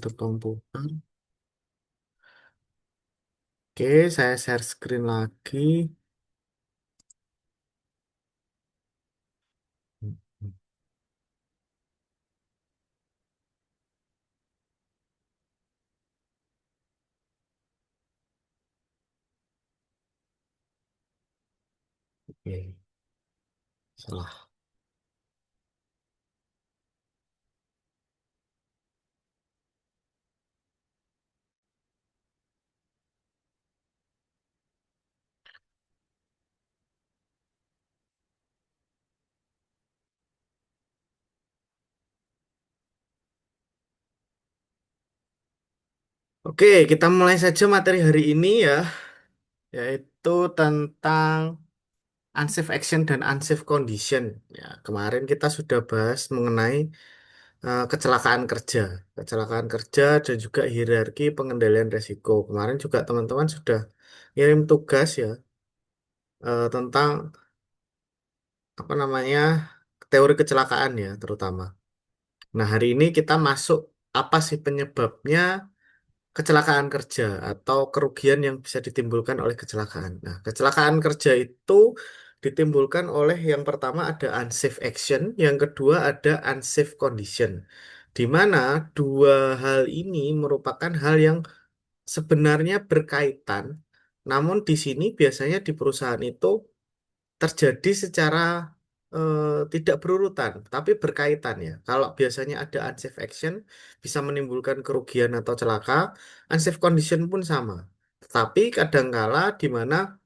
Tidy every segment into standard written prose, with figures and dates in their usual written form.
Tutup komputer. Oke, saya share screen lagi. Oke, salah. Oke, kita mulai saja materi hari ini ya, yaitu tentang unsafe action dan unsafe condition. Ya, kemarin kita sudah bahas mengenai kecelakaan kerja, kecelakaan kerja dan juga hierarki pengendalian resiko. Kemarin juga teman-teman sudah ngirim tugas ya tentang apa namanya teori kecelakaan ya terutama. Nah, hari ini kita masuk apa sih penyebabnya kecelakaan kerja atau kerugian yang bisa ditimbulkan oleh kecelakaan. Nah, kecelakaan kerja itu ditimbulkan oleh yang pertama ada unsafe action, yang kedua ada unsafe condition. Di mana dua hal ini merupakan hal yang sebenarnya berkaitan, namun di sini biasanya di perusahaan itu terjadi secara tidak berurutan, tapi berkaitan ya. Kalau biasanya ada unsafe action bisa menimbulkan kerugian atau celaka, unsafe condition pun sama. Tetapi kadangkala di mana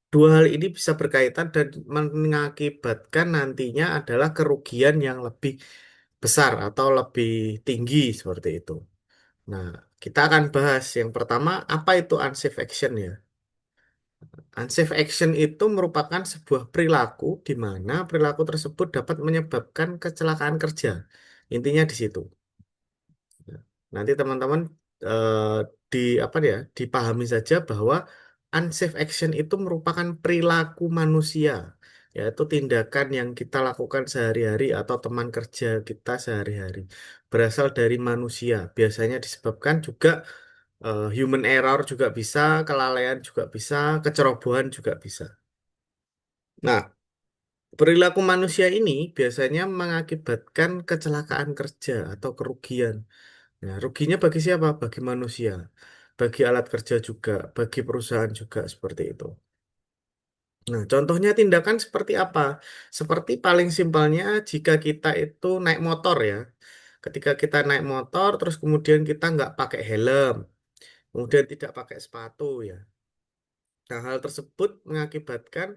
dua hal ini bisa berkaitan dan mengakibatkan nantinya adalah kerugian yang lebih besar atau lebih tinggi seperti itu. Nah, kita akan bahas yang pertama apa itu unsafe action ya. Unsafe action itu merupakan sebuah perilaku di mana perilaku tersebut dapat menyebabkan kecelakaan kerja. Intinya di situ. Nanti teman-teman eh, di apa ya, dipahami saja bahwa unsafe action itu merupakan perilaku manusia, yaitu tindakan yang kita lakukan sehari-hari atau teman kerja kita sehari-hari. Berasal dari manusia. Biasanya disebabkan juga human error juga bisa, kelalaian juga bisa, kecerobohan juga bisa. Nah, perilaku manusia ini biasanya mengakibatkan kecelakaan kerja atau kerugian. Nah, ruginya bagi siapa? Bagi manusia, bagi alat kerja juga, bagi perusahaan juga seperti itu. Nah, contohnya tindakan seperti apa? Seperti paling simpelnya jika kita itu naik motor ya. Ketika kita naik motor, terus kemudian kita nggak pakai helm, kemudian tidak pakai sepatu ya. Nah, hal tersebut mengakibatkan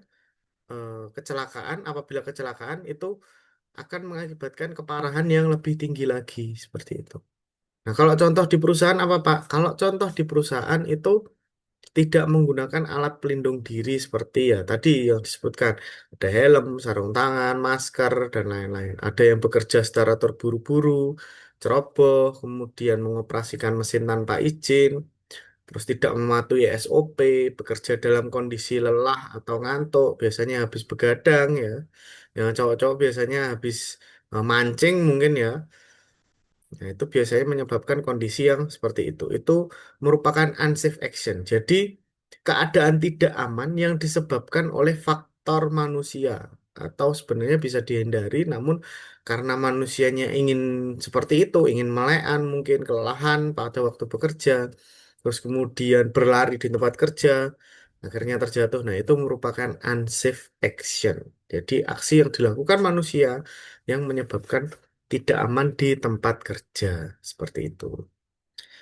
kecelakaan. Apabila kecelakaan itu akan mengakibatkan keparahan yang lebih tinggi lagi seperti itu. Nah, kalau contoh di perusahaan apa, Pak? Kalau contoh di perusahaan itu tidak menggunakan alat pelindung diri seperti ya tadi yang disebutkan, ada helm, sarung tangan, masker, dan lain-lain. Ada yang bekerja secara terburu-buru, ceroboh, kemudian mengoperasikan mesin tanpa izin, terus tidak mematuhi SOP, bekerja dalam kondisi lelah atau ngantuk, biasanya habis begadang ya. Yang cowok-cowok biasanya habis mancing mungkin ya. Nah, itu biasanya menyebabkan kondisi yang seperti itu. Itu merupakan unsafe action. Jadi, keadaan tidak aman yang disebabkan oleh faktor manusia atau sebenarnya bisa dihindari, namun karena manusianya ingin seperti itu, ingin melekan, mungkin kelelahan pada waktu bekerja, terus kemudian berlari di tempat kerja, akhirnya terjatuh. Nah, itu merupakan unsafe action. Jadi, aksi yang dilakukan manusia yang menyebabkan tidak aman di tempat kerja. Seperti itu.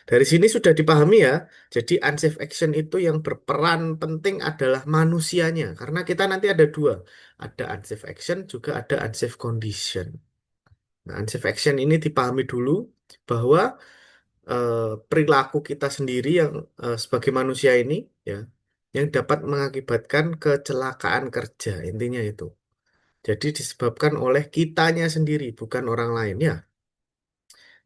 Dari sini sudah dipahami ya. Jadi unsafe action itu yang berperan penting adalah manusianya. Karena kita nanti ada dua. Ada unsafe action, juga ada unsafe condition. Nah, unsafe action ini dipahami dulu bahwa eh, perilaku kita sendiri yang sebagai manusia ini ya, yang dapat mengakibatkan kecelakaan kerja. Intinya itu. Jadi disebabkan oleh kitanya sendiri, bukan orang lain ya.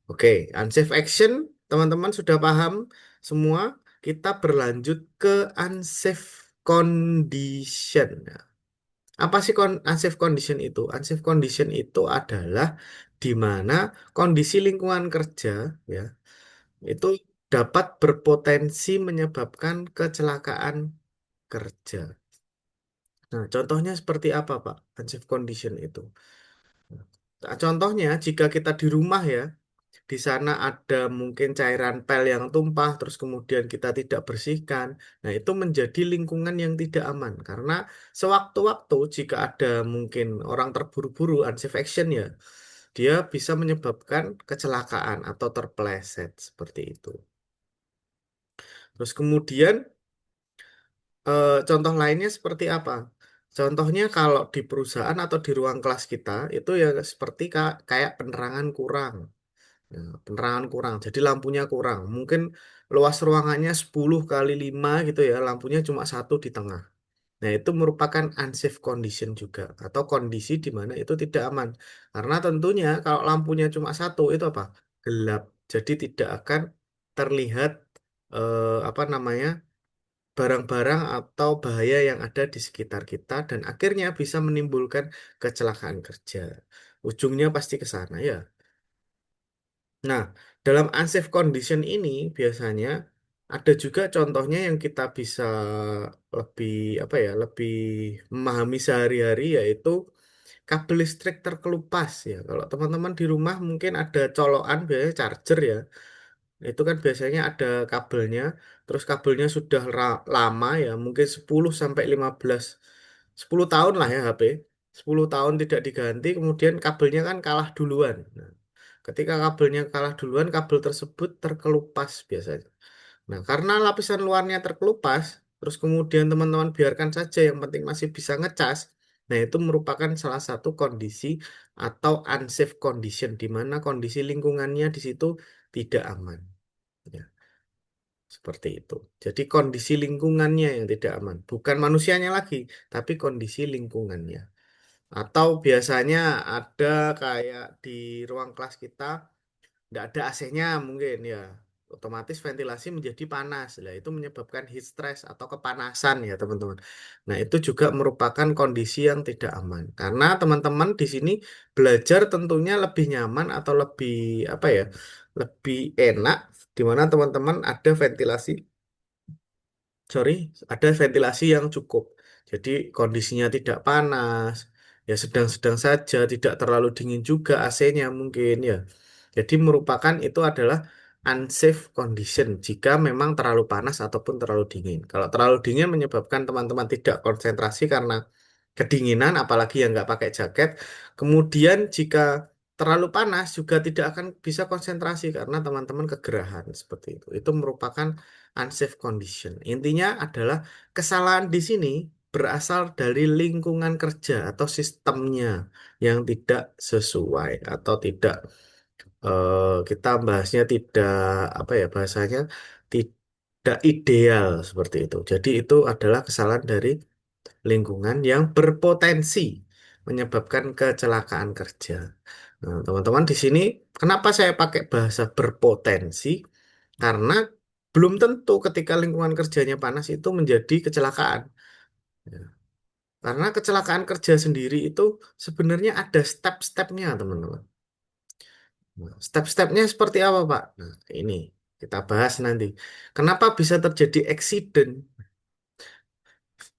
Oke, unsafe action, teman-teman sudah paham semua. Kita berlanjut ke unsafe condition. Nah, apa sih unsafe condition itu? Unsafe condition itu adalah di mana kondisi lingkungan kerja ya Itu dapat berpotensi menyebabkan kecelakaan kerja. Nah, contohnya seperti apa, Pak? Unsafe condition itu. Nah, contohnya, jika kita di rumah ya, di sana ada mungkin cairan pel yang tumpah, terus kemudian kita tidak bersihkan. Nah, itu menjadi lingkungan yang tidak aman. Karena sewaktu-waktu jika ada mungkin orang terburu-buru, unsafe action ya, dia bisa menyebabkan kecelakaan atau terpeleset seperti itu. Terus kemudian contoh lainnya seperti apa? Contohnya kalau di perusahaan atau di ruang kelas kita itu ya seperti kayak penerangan kurang. Nah, penerangan kurang, jadi lampunya kurang. Mungkin luas ruangannya 10 kali 5 gitu ya, lampunya cuma satu di tengah. Nah, itu merupakan unsafe condition juga, atau kondisi di mana itu tidak aman. Karena tentunya kalau lampunya cuma satu, itu apa? Gelap. Jadi tidak akan terlihat apa namanya barang-barang atau bahaya yang ada di sekitar kita dan akhirnya bisa menimbulkan kecelakaan kerja. Ujungnya pasti ke sana ya. Nah, dalam unsafe condition ini biasanya ada juga contohnya yang kita bisa lebih apa ya, lebih memahami sehari-hari yaitu kabel listrik terkelupas ya. Kalau teman-teman di rumah mungkin ada colokan biasanya charger ya. Itu kan biasanya ada kabelnya, terus kabelnya sudah lama ya, mungkin 10 sampai 15 10 tahun lah ya HP. 10 tahun tidak diganti, kemudian kabelnya kan kalah duluan. Nah, ketika kabelnya kalah duluan, kabel tersebut terkelupas biasanya. Nah, karena lapisan luarnya terkelupas, terus kemudian teman-teman biarkan saja, yang penting masih bisa ngecas. Nah, itu merupakan salah satu kondisi atau unsafe condition, di mana kondisi lingkungannya di situ tidak aman. Ya, seperti itu. Jadi kondisi lingkungannya yang tidak aman, bukan manusianya lagi, tapi kondisi lingkungannya. Atau biasanya ada kayak di ruang kelas kita tidak ada AC-nya mungkin ya, otomatis ventilasi menjadi panas. Nah, itu menyebabkan heat stress atau kepanasan ya teman-teman. Nah, itu juga merupakan kondisi yang tidak aman. Karena teman-teman di sini belajar tentunya lebih nyaman atau lebih apa ya, lebih enak di mana teman-teman ada ventilasi, sorry, ada ventilasi yang cukup. Jadi kondisinya tidak panas, ya sedang-sedang saja, tidak terlalu dingin juga AC-nya mungkin ya. Jadi merupakan itu adalah unsafe condition jika memang terlalu panas ataupun terlalu dingin. Kalau terlalu dingin menyebabkan teman-teman tidak konsentrasi karena kedinginan, apalagi yang nggak pakai jaket. Kemudian jika terlalu panas juga tidak akan bisa konsentrasi karena teman-teman kegerahan seperti itu. Itu merupakan unsafe condition. Intinya adalah kesalahan di sini berasal dari lingkungan kerja atau sistemnya yang tidak sesuai atau tidak kita bahasnya tidak apa ya bahasanya tidak ideal seperti itu. Jadi itu adalah kesalahan dari lingkungan yang berpotensi menyebabkan kecelakaan kerja. Nah, teman-teman di sini kenapa saya pakai bahasa berpotensi? Karena belum tentu ketika lingkungan kerjanya panas itu menjadi kecelakaan. Ya. Karena kecelakaan kerja sendiri itu sebenarnya ada step-stepnya, teman-teman. Nah, step-stepnya seperti apa, Pak? Nah, ini kita bahas nanti. Kenapa bisa terjadi accident?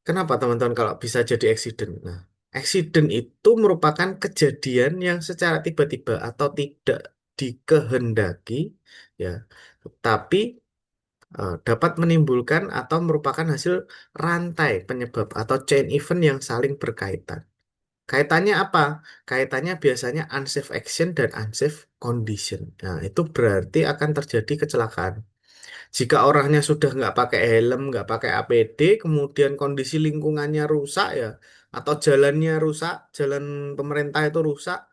Kenapa teman-teman kalau bisa jadi accident? Nah, accident itu merupakan kejadian yang secara tiba-tiba atau tidak dikehendaki, ya, tapi dapat menimbulkan atau merupakan hasil rantai penyebab atau chain event yang saling berkaitan. Kaitannya apa? Kaitannya biasanya unsafe action dan unsafe condition. Nah, itu berarti akan terjadi kecelakaan. Jika orangnya sudah nggak pakai helm, nggak pakai APD, kemudian kondisi lingkungannya rusak ya, atau jalannya rusak, jalan pemerintah itu rusak,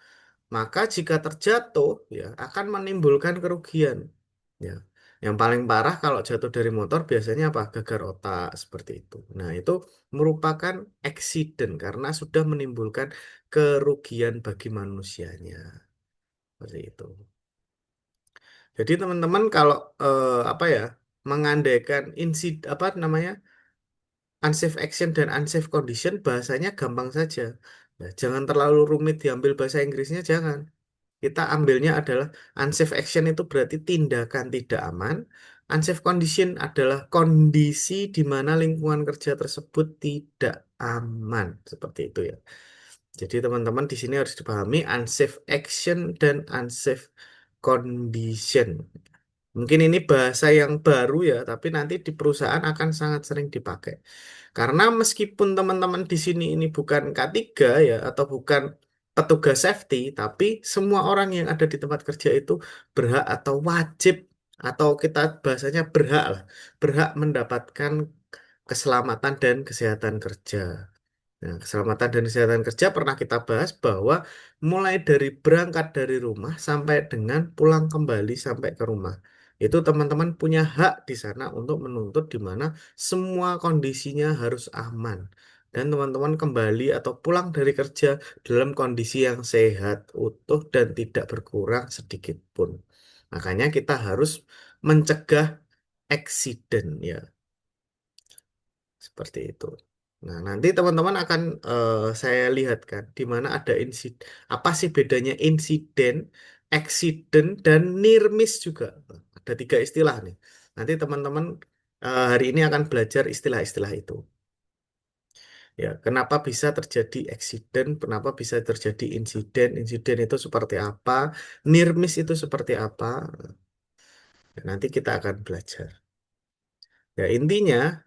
maka jika terjatuh ya akan menimbulkan kerugian. Ya, yang paling parah kalau jatuh dari motor biasanya apa? Gegar otak seperti itu. Nah, itu merupakan accident karena sudah menimbulkan kerugian bagi manusianya. Seperti itu. Jadi teman-teman kalau apa ya mengandaikan apa namanya unsafe action dan unsafe condition bahasanya gampang saja. Nah, jangan terlalu rumit diambil bahasa Inggrisnya jangan. kita ambilnya adalah unsafe action itu berarti tindakan tidak aman. Unsafe condition adalah kondisi di mana lingkungan kerja tersebut tidak aman. Seperti itu ya. Jadi teman-teman di sini harus dipahami unsafe action dan unsafe condition. Mungkin ini bahasa yang baru ya, tapi nanti di perusahaan akan sangat sering dipakai. Karena meskipun teman-teman di sini ini bukan K3 ya, atau bukan petugas safety, tapi semua orang yang ada di tempat kerja itu berhak atau wajib, atau kita bahasanya berhak lah, berhak mendapatkan keselamatan dan kesehatan kerja. Nah, keselamatan dan kesehatan kerja pernah kita bahas bahwa mulai dari berangkat dari rumah sampai dengan pulang kembali sampai ke rumah. Itu teman-teman punya hak di sana untuk menuntut di mana semua kondisinya harus aman. Dan teman-teman kembali atau pulang dari kerja dalam kondisi yang sehat, utuh, dan tidak berkurang sedikit pun. Makanya kita harus mencegah eksiden ya. Seperti itu. Nah, nanti teman-teman akan saya lihatkan di mana ada insiden. Apa sih bedanya insiden, accident, dan near miss juga. Ada tiga istilah nih. Nanti teman-teman hari ini akan belajar istilah-istilah itu. Ya, kenapa bisa terjadi accident, kenapa bisa terjadi insiden, insiden itu seperti apa, near miss itu seperti apa. Nanti kita akan belajar. Ya, intinya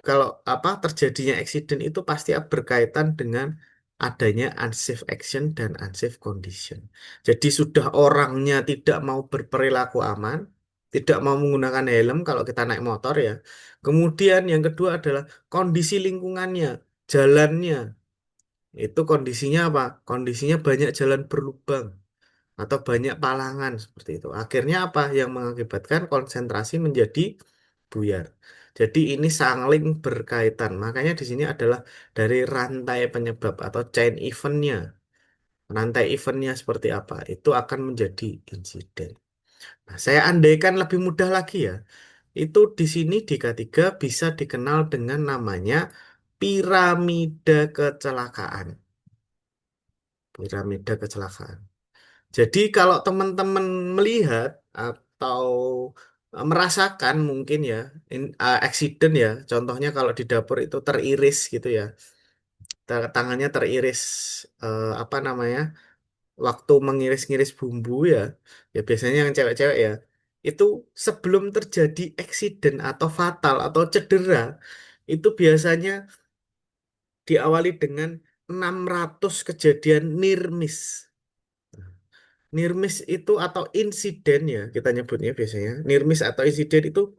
kalau apa terjadinya accident itu pasti berkaitan dengan adanya unsafe action dan unsafe condition. Jadi sudah orangnya tidak mau berperilaku aman, tidak mau menggunakan helm kalau kita naik motor ya. Kemudian yang kedua adalah kondisi lingkungannya, jalannya. Itu kondisinya apa? Kondisinya banyak jalan berlubang atau banyak palangan seperti itu. Akhirnya apa yang mengakibatkan konsentrasi menjadi buyar. Jadi ini saling berkaitan. Makanya di sini adalah dari rantai penyebab atau chain eventnya. Rantai eventnya seperti apa? Itu akan menjadi insiden. Nah, saya andaikan lebih mudah lagi ya. Itu di sini di K3 bisa dikenal dengan namanya piramida kecelakaan. Piramida kecelakaan. Jadi kalau teman-teman melihat atau merasakan mungkin ya accident ya, contohnya kalau di dapur itu teriris gitu ya, tangannya teriris apa namanya, waktu mengiris-ngiris bumbu ya, ya biasanya yang cewek-cewek ya, itu sebelum terjadi accident atau fatal atau cedera, itu biasanya diawali dengan 600 kejadian near miss. Near miss itu atau insiden ya kita nyebutnya biasanya. Near miss atau insiden itu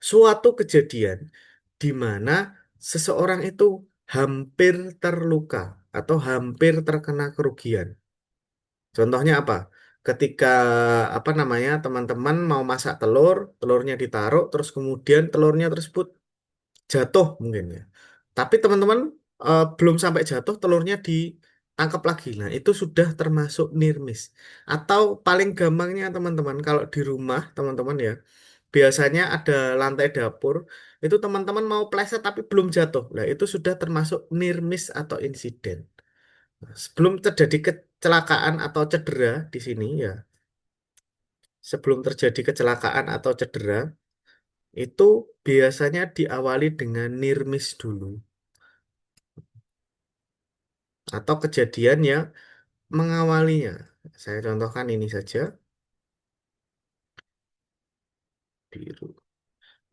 suatu kejadian di mana seseorang itu hampir terluka atau hampir terkena kerugian. Contohnya apa? Ketika apa namanya teman-teman mau masak telur, telurnya ditaruh, terus kemudian telurnya tersebut jatuh mungkin ya. Tapi teman-teman belum sampai jatuh, telurnya ditangkap lagi. Nah, itu sudah termasuk near miss. Atau paling gampangnya teman-teman, kalau di rumah teman-teman ya, biasanya ada lantai dapur, itu teman-teman mau pleset tapi belum jatuh. Nah, itu sudah termasuk near miss atau insiden. Nah, sebelum terjadi kecelakaan atau cedera di sini ya, sebelum terjadi kecelakaan atau cedera, itu biasanya diawali dengan near miss dulu. Atau kejadian yang mengawalinya. Saya contohkan ini saja, biru.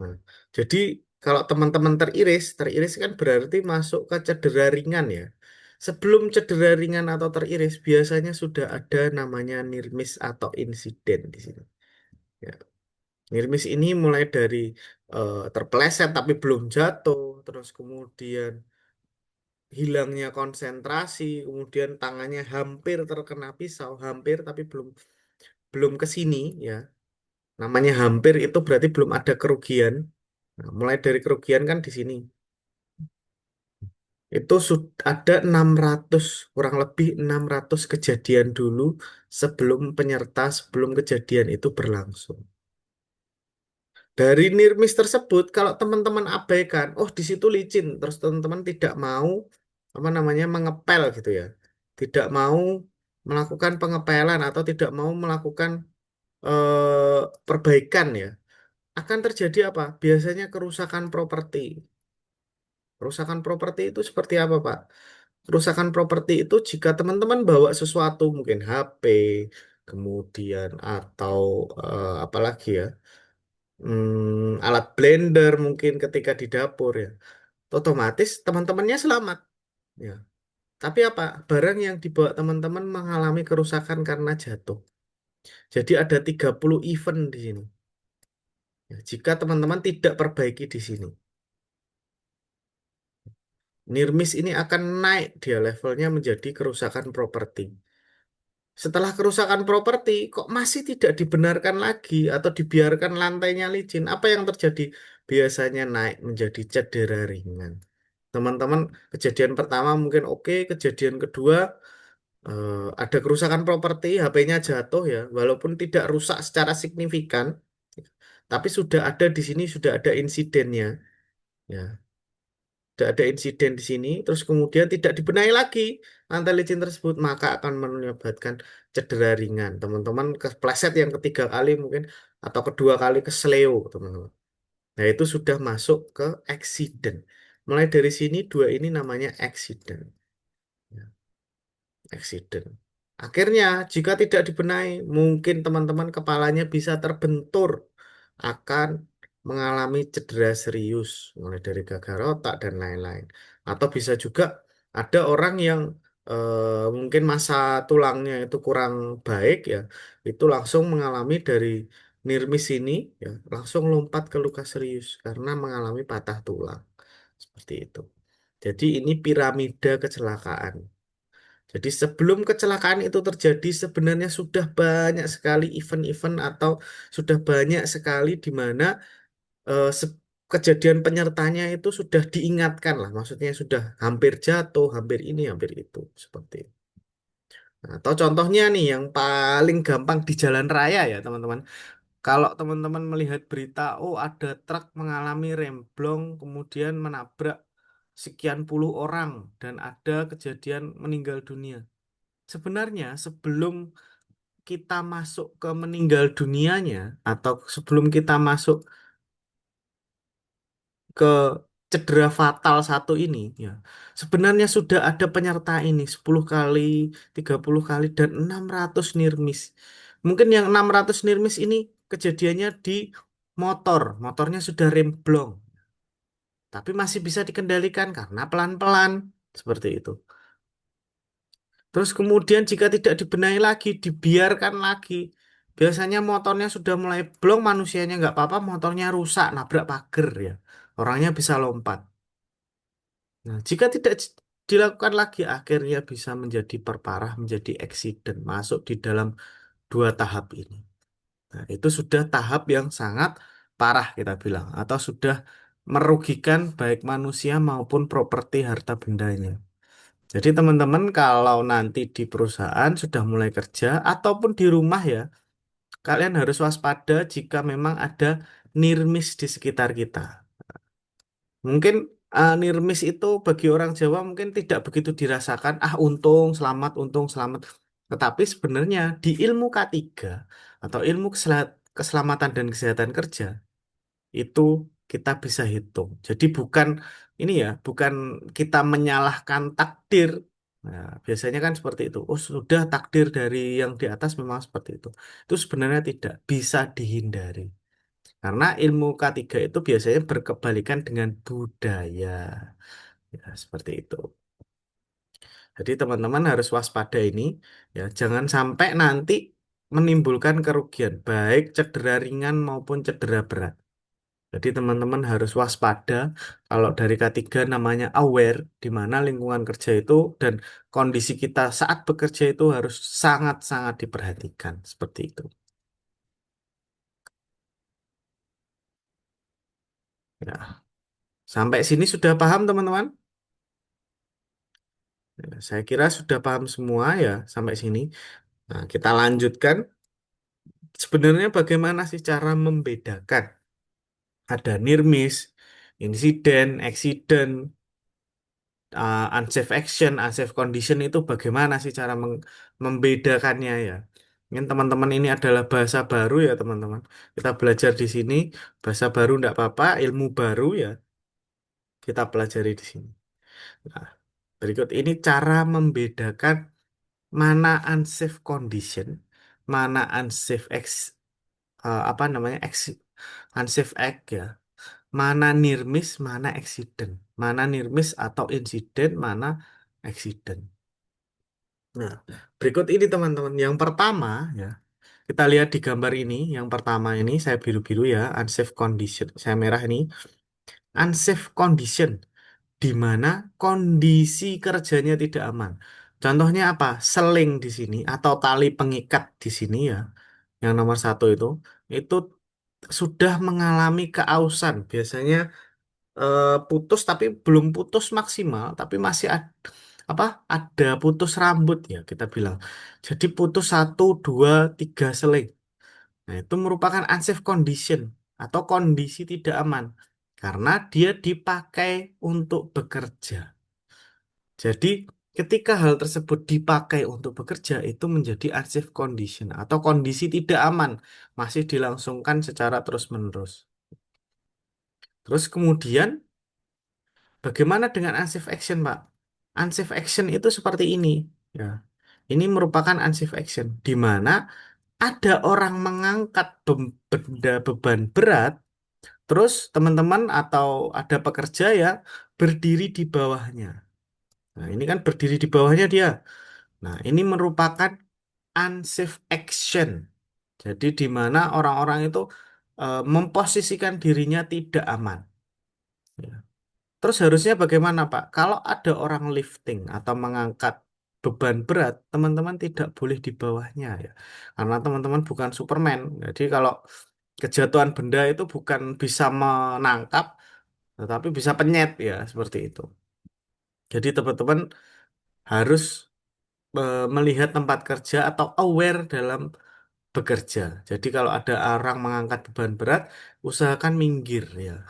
Nah, jadi kalau teman-teman teriris, teriris kan berarti masuk ke cedera ringan ya. Sebelum cedera ringan atau teriris, biasanya sudah ada namanya nirmis atau insiden di sini. Ya. Nirmis ini mulai dari terpeleset tapi belum jatuh, terus kemudian hilangnya konsentrasi, kemudian tangannya hampir terkena pisau, hampir tapi belum belum ke sini ya. Namanya hampir itu berarti belum ada kerugian. Nah, mulai dari kerugian kan di sini. Itu ada 600 kurang lebih 600 kejadian dulu sebelum penyerta, sebelum kejadian itu berlangsung. Dari nirmis tersebut, kalau teman-teman abaikan, oh di situ licin, terus teman-teman tidak mau apa namanya mengepel gitu ya, tidak mau melakukan pengepelan atau tidak mau melakukan perbaikan ya, akan terjadi apa? Biasanya kerusakan properti. Kerusakan properti itu seperti apa, Pak? Kerusakan properti itu jika teman-teman bawa sesuatu, mungkin HP, kemudian atau apalagi ya, alat blender mungkin ketika di dapur ya, otomatis teman-temannya selamat. Ya. Tapi apa? Barang yang dibawa teman-teman mengalami kerusakan karena jatuh. Jadi ada 30 event di sini. Ya, jika teman-teman tidak perbaiki di sini, nirmis ini akan naik dia levelnya menjadi kerusakan properti. Setelah kerusakan properti, kok masih tidak dibenarkan lagi atau dibiarkan lantainya licin? Apa yang terjadi? Biasanya naik menjadi cedera ringan. Teman-teman, kejadian pertama mungkin oke, kejadian kedua ada kerusakan properti, HP-nya jatuh ya, walaupun tidak rusak secara signifikan, tapi sudah ada di sini, sudah ada insidennya. Ya, tidak ada insiden di sini, terus kemudian tidak dibenahi lagi lantai licin tersebut, maka akan menyebabkan cedera ringan. Teman-teman kepleset yang ketiga kali mungkin atau kedua kali kesleo, teman-teman. Nah, itu sudah masuk ke accident. Mulai dari sini dua ini namanya accident. Ya, accident. Akhirnya, jika tidak dibenahi, mungkin teman-teman kepalanya bisa terbentur, akan mengalami cedera serius, mulai dari gagal otak dan lain-lain. Atau bisa juga ada orang yang mungkin masa tulangnya itu kurang baik ya, itu langsung mengalami dari nirmis ini ya, langsung lompat ke luka serius karena mengalami patah tulang. Seperti itu. Jadi ini piramida kecelakaan. Jadi sebelum kecelakaan itu terjadi sebenarnya sudah banyak sekali event-event atau sudah banyak sekali di mana kejadian penyertanya itu sudah diingatkan lah. Maksudnya sudah hampir jatuh, hampir ini, hampir itu. Seperti itu. Nah, atau contohnya nih yang paling gampang di jalan raya ya teman-teman. Kalau teman-teman melihat berita, oh ada truk mengalami remblong kemudian menabrak sekian puluh orang dan ada kejadian meninggal dunia. Sebenarnya sebelum kita masuk ke meninggal dunianya atau sebelum kita masuk ke cedera fatal satu ini ya, sebenarnya sudah ada penyerta ini 10 kali, 30 kali dan 600 nirmis. Mungkin yang 600 nirmis ini kejadiannya di motornya sudah remblong, tapi masih bisa dikendalikan karena pelan-pelan seperti itu. Terus kemudian jika tidak dibenahi lagi, dibiarkan lagi. Biasanya motornya sudah mulai blong, manusianya nggak apa-apa, motornya rusak, nabrak pagar ya. Orangnya bisa lompat. Nah, jika tidak dilakukan lagi, akhirnya bisa menjadi perparah, menjadi eksiden, masuk di dalam dua tahap ini. Nah, itu sudah tahap yang sangat parah kita bilang, atau sudah merugikan baik manusia maupun properti harta bendanya. Jadi teman-teman kalau nanti di perusahaan sudah mulai kerja ataupun di rumah ya, kalian harus waspada jika memang ada nirmis di sekitar kita. Mungkin nirmis itu bagi orang Jawa mungkin tidak begitu dirasakan, ah untung selamat. Tetapi sebenarnya di ilmu K3 atau ilmu keselamatan dan kesehatan kerja itu kita bisa hitung. Jadi bukan ini ya, bukan kita menyalahkan takdir. Nah, biasanya kan seperti itu. Oh, sudah takdir dari yang di atas memang seperti itu. Itu sebenarnya tidak bisa dihindari. Karena ilmu K3 itu biasanya berkebalikan dengan budaya. Ya, seperti itu. Jadi teman-teman harus waspada ini ya, jangan sampai nanti menimbulkan kerugian baik cedera ringan maupun cedera berat. Jadi teman-teman harus waspada kalau dari K3 namanya aware di mana lingkungan kerja itu dan kondisi kita saat bekerja itu harus sangat-sangat diperhatikan seperti itu. Ya, sampai sini sudah paham teman-teman? Ya, saya kira sudah paham semua ya sampai sini. Nah, kita lanjutkan. Sebenarnya bagaimana sih cara membedakan ada near miss, insiden, accident, unsafe action, unsafe condition itu bagaimana sih cara membedakannya ya. Ini teman-teman ini adalah bahasa baru ya teman-teman. Kita belajar di sini bahasa baru enggak apa-apa, ilmu baru ya kita pelajari di sini. Nah, berikut ini cara membedakan mana unsafe condition, mana unsafe apa namanya unsafe act ya, mana near miss, mana accident, mana near miss atau insiden, mana accident. Nah, berikut ini teman-teman. Yang pertama ya, kita lihat di gambar ini. Yang pertama ini saya biru-biru ya, unsafe condition. Saya merah ini, unsafe condition, di mana kondisi kerjanya tidak aman. Contohnya apa? Seling di sini atau tali pengikat di sini ya. Yang nomor satu itu sudah mengalami keausan. Biasanya putus tapi belum putus maksimal, tapi masih apa? Ada putus rambut ya kita bilang. Jadi putus satu, dua, tiga seling. Nah, itu merupakan unsafe condition atau kondisi tidak aman karena dia dipakai untuk bekerja. Jadi, ketika hal tersebut dipakai untuk bekerja, itu menjadi unsafe condition atau kondisi tidak aman, masih dilangsungkan secara terus-menerus. Terus kemudian, bagaimana dengan unsafe action, Pak? Unsafe action itu seperti ini. Ya, ini merupakan unsafe action, di mana ada orang mengangkat benda beban berat, terus teman-teman atau ada pekerja ya berdiri di bawahnya. Nah, ini kan berdiri di bawahnya dia. Nah, ini merupakan unsafe action. Jadi di mana orang-orang itu memposisikan dirinya tidak aman. Ya. Terus harusnya bagaimana, Pak? Kalau ada orang lifting atau mengangkat beban berat, teman-teman tidak boleh di bawahnya ya. Karena teman-teman bukan Superman. Jadi kalau kejatuhan benda itu bukan bisa menangkap, tetapi bisa penyet ya, seperti itu. Jadi teman-teman harus melihat tempat kerja atau aware dalam bekerja. Jadi kalau ada orang mengangkat beban berat, usahakan minggir ya,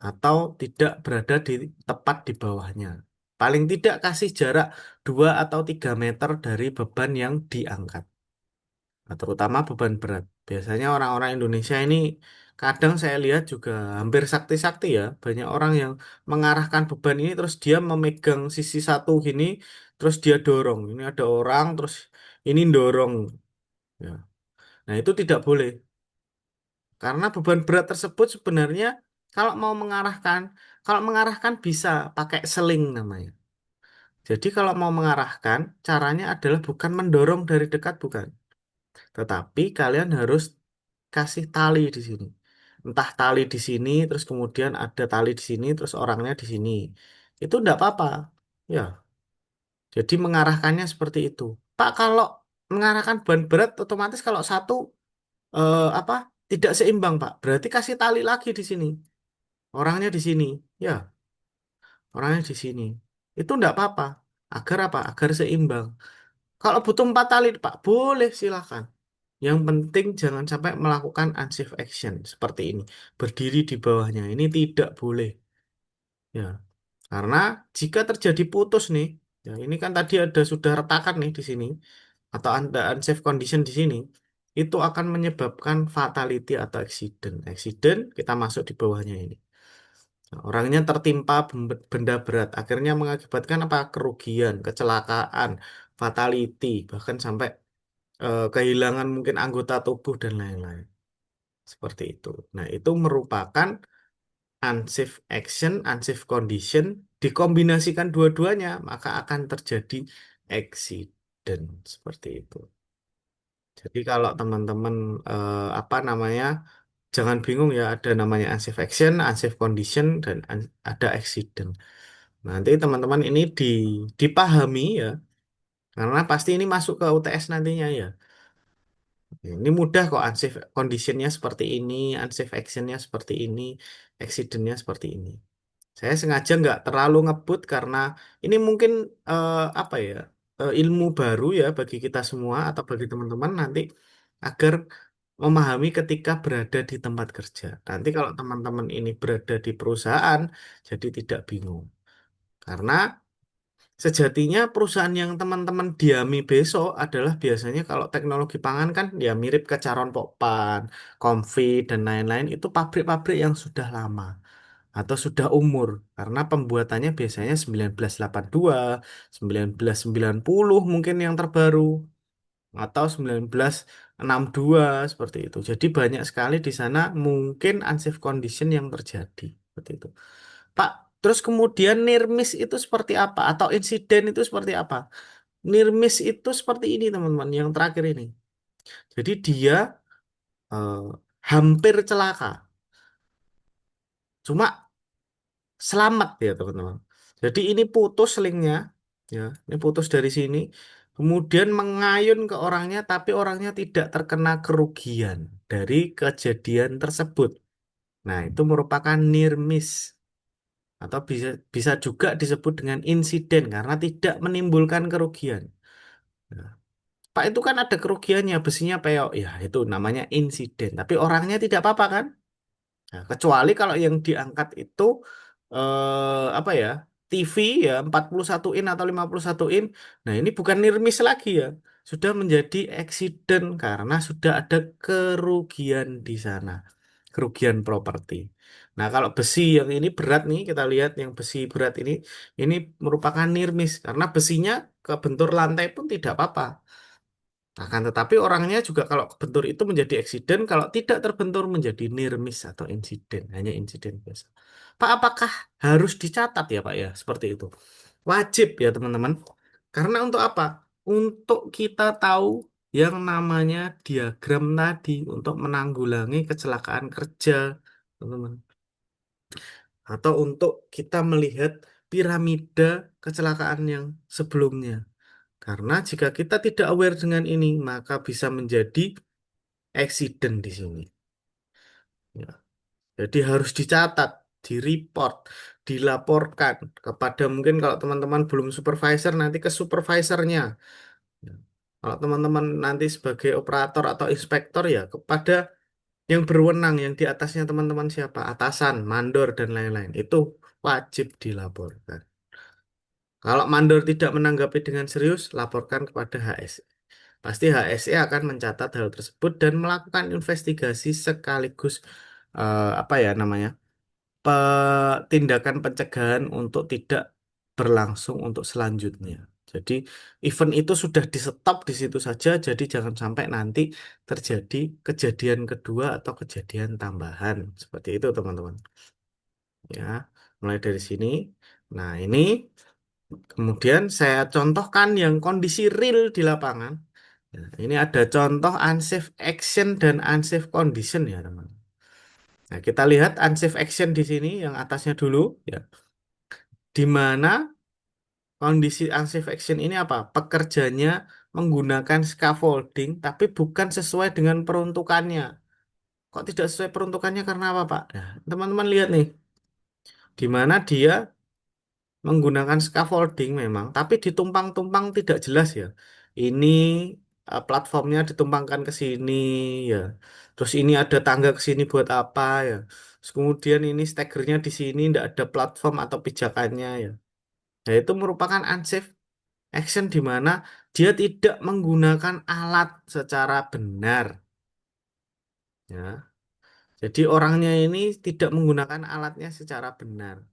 atau tidak berada di tepat di bawahnya. Paling tidak kasih jarak 2 atau 3 meter dari beban yang diangkat. Nah, terutama beban berat. Biasanya orang-orang Indonesia ini kadang saya lihat juga hampir sakti-sakti ya. Banyak orang yang mengarahkan beban ini terus dia memegang sisi satu gini, terus dia dorong. Ini ada orang terus ini dorong. Ya. Nah, itu tidak boleh. Karena beban berat tersebut sebenarnya kalau mau mengarahkan, kalau mengarahkan bisa pakai seling namanya. Jadi kalau mau mengarahkan, caranya adalah bukan mendorong dari dekat, bukan. Tetapi kalian harus kasih tali di sini. Entah tali di sini, terus kemudian ada tali di sini, terus orangnya di sini. Itu enggak apa-apa. Ya, jadi mengarahkannya seperti itu. Pak, kalau mengarahkan beban berat, otomatis kalau satu apa tidak seimbang, Pak. Berarti kasih tali lagi di sini. Orangnya di sini. Ya, orangnya di sini. Itu enggak apa-apa. Agar apa? Agar seimbang. Kalau butuh 4 tali, Pak, boleh silakan. Yang penting jangan sampai melakukan unsafe action seperti ini. Berdiri di bawahnya. Ini tidak boleh. Ya, karena jika terjadi putus nih, ya ini kan tadi ada sudah retakan nih di sini, atau ada unsafe condition di sini, itu akan menyebabkan fatality atau accident. Accident kita masuk di bawahnya ini. Nah, orangnya tertimpa benda berat, akhirnya mengakibatkan apa? Kerugian, kecelakaan, fatality, bahkan sampai kehilangan mungkin anggota tubuh dan lain-lain. Seperti itu. Nah, itu merupakan unsafe action, unsafe condition, dikombinasikan dua-duanya, maka akan terjadi accident. Seperti itu. Jadi kalau teman-teman apa namanya, jangan bingung ya, ada namanya unsafe action, unsafe condition, dan ada accident. Nanti teman-teman ini dipahami ya, karena pasti ini masuk ke UTS nantinya ya. Ini mudah kok, unsafe conditionnya seperti ini, unsafe actionnya seperti ini, accidentnya seperti ini. Saya sengaja nggak terlalu ngebut karena ini mungkin apa ya, ilmu baru ya bagi kita semua atau bagi teman-teman nanti agar memahami ketika berada di tempat kerja. Nanti kalau teman-teman ini berada di perusahaan, jadi tidak bingung. Karena Sejatinya perusahaan yang teman-teman diami besok adalah biasanya kalau teknologi pangan kan ya mirip ke Charon Pokpan, Comfit, dan lain-lain itu pabrik-pabrik yang sudah lama atau sudah umur karena pembuatannya biasanya 1982, 1990 mungkin yang terbaru atau 1962 seperti itu. Jadi banyak sekali di sana mungkin unsafe condition yang terjadi seperti itu. Pak, terus kemudian nirmis itu seperti apa atau insiden itu seperti apa? Nirmis itu seperti ini teman-teman, yang terakhir ini. Jadi dia eh, hampir celaka, cuma selamat ya teman-teman. Jadi ini putus selingnya, ya, ini putus dari sini, kemudian mengayun ke orangnya, tapi orangnya tidak terkena kerugian dari kejadian tersebut. Nah, itu merupakan near miss atau bisa bisa juga disebut dengan insiden karena tidak menimbulkan kerugian. Nah, Pak itu kan ada kerugiannya, besinya peok, ya itu namanya insiden. Tapi orangnya tidak apa-apa kan? Nah, kecuali kalau yang diangkat itu apa ya? TV ya 41 in atau 51 in. Nah, ini bukan nirmis lagi ya. Sudah menjadi accident karena sudah ada kerugian di sana. Kerugian properti. Nah, kalau besi yang ini berat nih, kita lihat yang besi berat ini merupakan nirmis karena besinya kebentur lantai pun tidak apa-apa. Akan tetapi orangnya juga kalau bentur itu menjadi eksiden, kalau tidak terbentur menjadi near miss atau insiden, hanya insiden biasa. Pak, apakah harus dicatat ya Pak ya, seperti itu? Wajib ya teman-teman. Karena untuk apa? Untuk kita tahu yang namanya diagram tadi untuk menanggulangi kecelakaan kerja, teman-teman. Atau untuk kita melihat piramida kecelakaan yang sebelumnya. Karena jika kita tidak aware dengan ini, maka bisa menjadi accident di sini. Ya. Jadi harus dicatat, di-report, dilaporkan kepada mungkin kalau teman-teman belum supervisor, nanti ke supervisornya. Ya. Kalau teman-teman nanti sebagai operator atau inspektor ya kepada yang berwenang, yang di atasnya teman-teman siapa, atasan, mandor, dan lain-lain. Itu wajib dilaporkan. Kalau mandor tidak menanggapi dengan serius, laporkan kepada HSE. Pasti HSE akan mencatat hal tersebut dan melakukan investigasi sekaligus apa ya namanya tindakan pencegahan untuk tidak berlangsung untuk selanjutnya. Jadi event itu sudah di stop di situ saja. Jadi jangan sampai nanti terjadi kejadian kedua atau kejadian tambahan seperti itu teman-teman. Ya, mulai dari sini. Nah ini kemudian saya contohkan yang kondisi real di lapangan. Nah, ini ada contoh unsafe action dan unsafe condition ya, teman. Nah, kita lihat unsafe action di sini yang atasnya dulu ya. Di mana kondisi unsafe action ini apa? Pekerjanya menggunakan scaffolding tapi bukan sesuai dengan peruntukannya. Kok tidak sesuai peruntukannya karena apa, Pak? Nah, teman-teman lihat nih, di mana dia menggunakan scaffolding memang, tapi ditumpang-tumpang tidak jelas ya. Ini platformnya ditumpangkan ke sini ya. Terus ini ada tangga ke sini buat apa ya. Terus kemudian ini stegernya di sini tidak ada platform atau pijakannya ya. Nah, itu merupakan unsafe action di mana dia tidak menggunakan alat secara benar ya. Jadi orangnya ini tidak menggunakan alatnya secara benar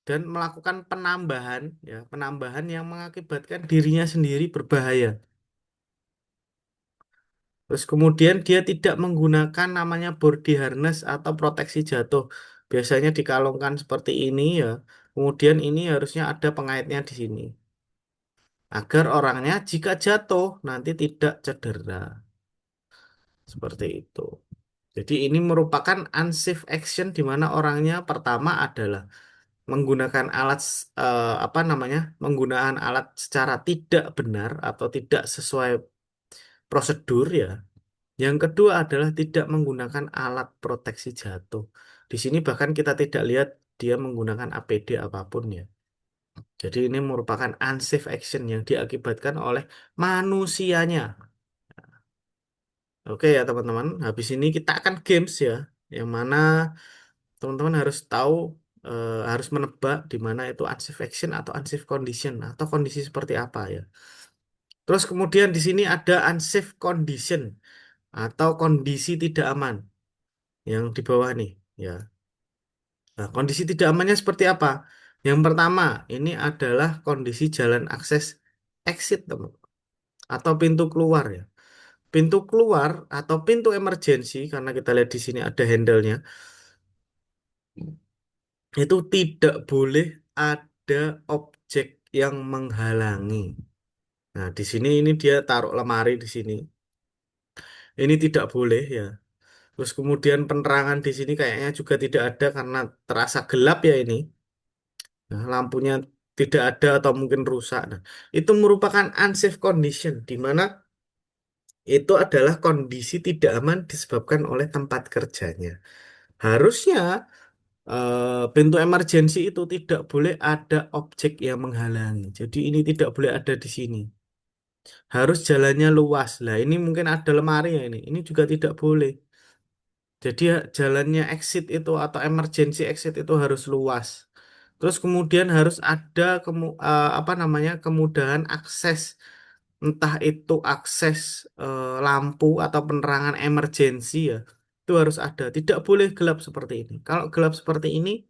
dan melakukan penambahan ya, penambahan yang mengakibatkan dirinya sendiri berbahaya. Terus kemudian dia tidak menggunakan namanya body harness atau proteksi jatuh. Biasanya dikalungkan seperti ini ya. Kemudian ini harusnya ada pengaitnya di sini agar orangnya jika jatuh nanti tidak cedera. Seperti itu. Jadi ini merupakan unsafe action di mana orangnya pertama adalah menggunakan alat apa namanya? Menggunakan alat secara tidak benar atau tidak sesuai prosedur ya. Yang kedua adalah tidak menggunakan alat proteksi jatuh. Di sini bahkan kita tidak lihat dia menggunakan APD apapun ya. Jadi ini merupakan unsafe action yang diakibatkan oleh manusianya. Oke ya teman-teman, habis ini kita akan games ya, yang mana teman-teman harus tahu harus menebak di mana itu unsafe action atau unsafe condition atau kondisi seperti apa ya. Terus kemudian di sini ada unsafe condition atau kondisi tidak aman yang di bawah nih ya. Nah, kondisi tidak amannya seperti apa? Yang pertama, ini adalah kondisi jalan akses exit, teman, atau pintu keluar ya. Pintu keluar atau pintu emergensi, karena kita lihat di sini ada handle-nya, itu tidak boleh ada objek yang menghalangi. Nah, di sini ini dia taruh lemari di sini. Ini tidak boleh ya. Terus kemudian penerangan di sini kayaknya juga tidak ada karena terasa gelap ya ini. Nah, lampunya tidak ada atau mungkin rusak. Nah, itu merupakan unsafe condition, di mana itu adalah kondisi tidak aman disebabkan oleh tempat kerjanya. Harusnya pintu emergensi itu tidak boleh ada objek yang menghalangi. Jadi ini tidak boleh ada di sini. Harus jalannya luas. Lah ini mungkin ada lemari ya ini. Ini juga tidak boleh. Jadi ya, jalannya exit itu atau emergency exit itu harus luas. Terus kemudian harus ada apa namanya kemudahan akses, entah itu akses lampu atau penerangan emergency ya, itu harus ada. Tidak boleh gelap seperti ini. Kalau gelap seperti ini,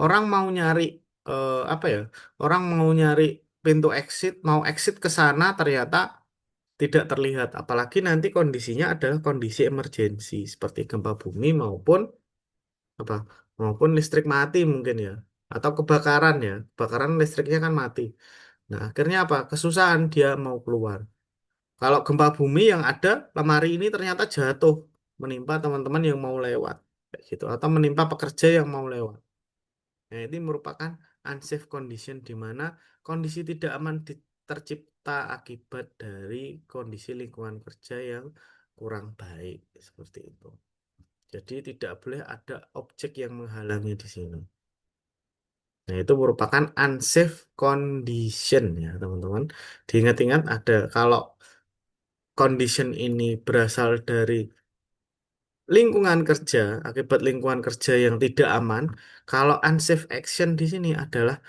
orang mau nyari apa ya? Orang mau nyari pintu exit, mau exit ke sana ternyata tidak terlihat. Apalagi nanti kondisinya adalah kondisi emergensi seperti gempa bumi apa maupun listrik mati mungkin ya atau kebakaran ya. Kebakaran listriknya kan mati. Nah, akhirnya apa? Kesusahan dia mau keluar. Kalau gempa bumi yang ada lemari ini ternyata jatuh menimpa teman-teman yang mau lewat kayak gitu atau menimpa pekerja yang mau lewat. Nah, ini merupakan unsafe condition di mana kondisi tidak aman tercipta akibat dari kondisi lingkungan kerja yang kurang baik seperti itu. Jadi tidak boleh ada objek yang menghalangi di sini. Nah, itu merupakan unsafe condition ya, teman-teman. Diingat-ingat ada kalau condition ini berasal dari lingkungan kerja, akibat lingkungan kerja yang tidak aman, kalau unsafe action di sini adalah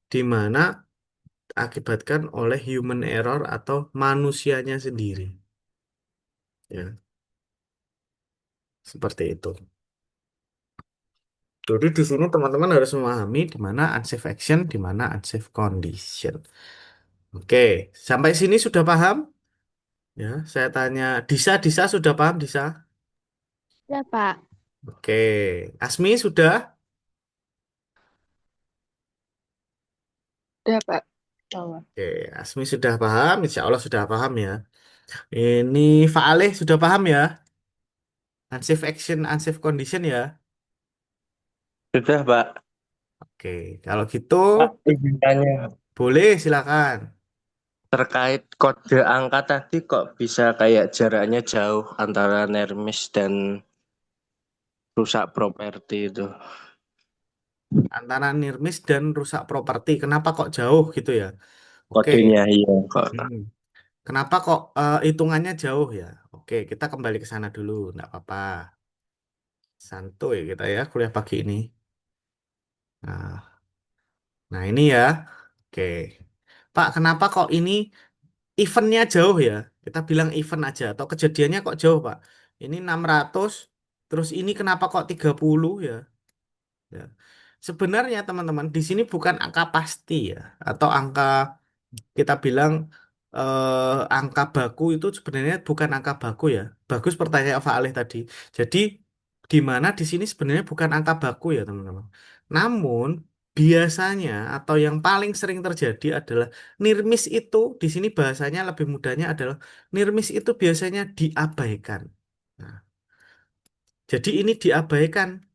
di mana akibatkan oleh human error atau manusianya sendiri. Ya, seperti itu. Jadi di sini teman-teman harus memahami di mana unsafe action, di mana unsafe condition. Oke, sampai sini sudah paham? Ya, saya tanya Disa, Disa sudah paham Disa? Ya, Pak. Oke, Asmi sudah? Udah, Pak. Oh. Oke, Asmi sudah paham, Insya Allah sudah paham ya. Ini Faaleh sudah paham ya? Unsafe action, unsafe condition ya. Sudah, Pak. Oke, kalau gitu Pak, izin tanya. boleh silakan. Terkait kode angka tadi kok bisa kayak jaraknya jauh antara Nermis dan rusak properti itu. Antara nirmis dan rusak properti. Kenapa kok jauh gitu ya? Oke. Kodenya iya kok. Hmm. Kenapa kok hitungannya jauh ya? Oke, kita kembali ke sana dulu. Nggak apa-apa. Santuy kita ya kuliah pagi ini. Nah, nah ini ya. Oke. Pak, kenapa kok ini eventnya jauh ya? Kita bilang event aja. Atau kejadiannya kok jauh, Pak? Ini 600. Terus ini kenapa kok 30 ya? Ya. Sebenarnya teman-teman di sini bukan angka pasti ya. Atau angka kita bilang angka baku itu sebenarnya bukan angka baku ya. Bagus pertanyaan Pak Alih tadi. Jadi di mana di sini sebenarnya bukan angka baku ya teman-teman. Namun biasanya atau yang paling sering terjadi adalah nirmis itu di sini bahasanya lebih mudahnya adalah nirmis itu biasanya diabaikan. Nah, jadi ini diabaikan.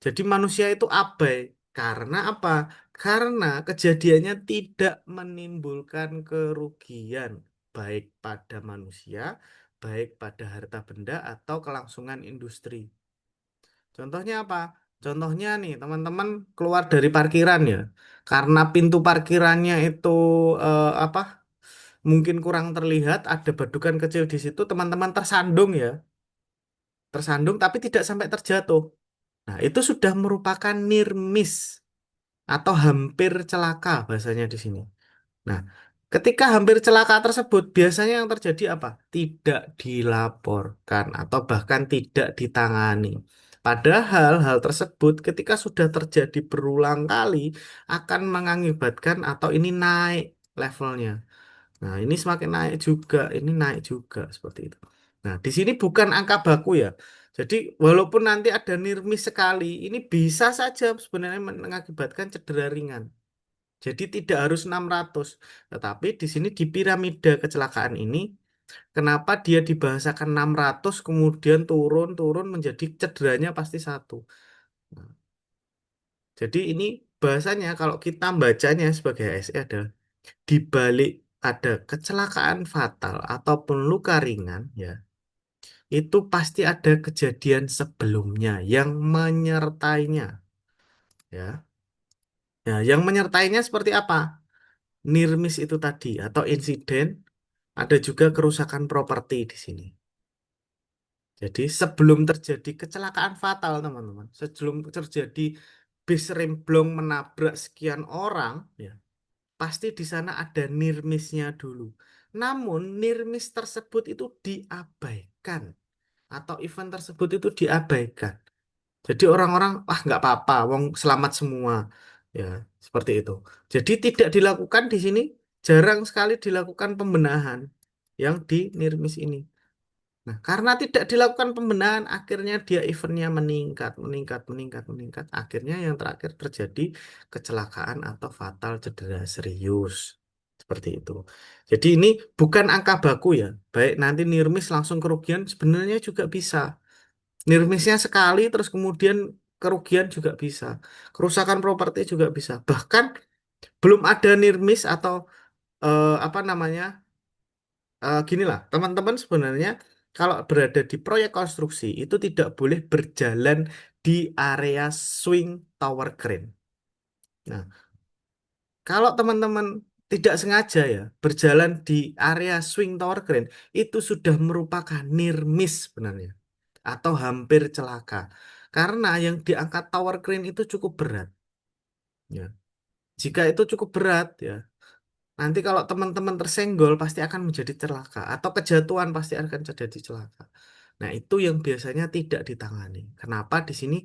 Jadi manusia itu abai. Karena apa? Karena kejadiannya tidak menimbulkan kerugian baik pada manusia, baik pada harta benda atau kelangsungan industri. Contohnya apa? Contohnya nih, teman-teman keluar dari parkiran ya. Karena pintu parkirannya itu apa? Mungkin kurang terlihat, ada badukan kecil di situ, teman-teman tersandung ya. Tersandung tapi tidak sampai terjatuh. Nah, itu sudah merupakan near miss atau hampir celaka bahasanya di sini. Nah, ketika hampir celaka tersebut, biasanya yang terjadi apa? Tidak dilaporkan atau bahkan tidak ditangani. Padahal hal tersebut ketika sudah terjadi berulang kali akan mengakibatkan atau ini naik levelnya. Nah, ini semakin naik juga, ini naik juga seperti itu. Nah, di sini bukan angka baku ya. Jadi, walaupun nanti ada nirmis sekali, ini bisa saja sebenarnya mengakibatkan cedera ringan. Jadi tidak harus 600. Tetapi di sini di piramida kecelakaan ini, kenapa dia dibahasakan 600 kemudian turun-turun menjadi cederanya pasti satu. Nah, jadi ini bahasanya kalau kita bacanya sebagai ASE adalah di balik ada kecelakaan fatal ataupun luka ringan ya, itu pasti ada kejadian sebelumnya yang menyertainya ya. Ya, yang menyertainya seperti apa? Near miss itu tadi atau insiden, ada juga kerusakan properti di sini. Jadi sebelum terjadi kecelakaan fatal, teman-teman, sebelum terjadi bis remblong menabrak sekian orang, ya, pasti di sana ada near miss-nya dulu. Namun near miss tersebut itu diabaikan atau event tersebut itu diabaikan. Jadi orang-orang, wah nggak apa-apa, wong selamat semua, ya seperti itu. Jadi tidak dilakukan di sini, jarang sekali dilakukan pembenahan yang di near miss ini. Nah, karena tidak dilakukan pembenahan, akhirnya dia eventnya meningkat, meningkat, meningkat, meningkat. Akhirnya yang terakhir terjadi kecelakaan atau fatal cedera serius. Seperti itu. Jadi ini bukan angka baku ya. Baik nanti nirmis langsung kerugian, sebenarnya juga bisa. Nirmisnya sekali, terus kemudian kerugian juga bisa. Kerusakan properti juga bisa. Bahkan belum ada nirmis atau apa namanya, gini lah, teman-teman sebenarnya kalau berada di proyek konstruksi itu tidak boleh berjalan di area swing tower crane. Nah, kalau teman-teman tidak sengaja ya berjalan di area swing tower crane itu sudah merupakan near miss sebenarnya atau hampir celaka. Karena yang diangkat tower crane itu cukup berat. Ya. Jika itu cukup berat ya, nanti kalau teman-teman tersenggol pasti akan menjadi celaka atau kejatuhan pasti akan terjadi celaka. Nah, itu yang biasanya tidak ditangani. Kenapa di sini?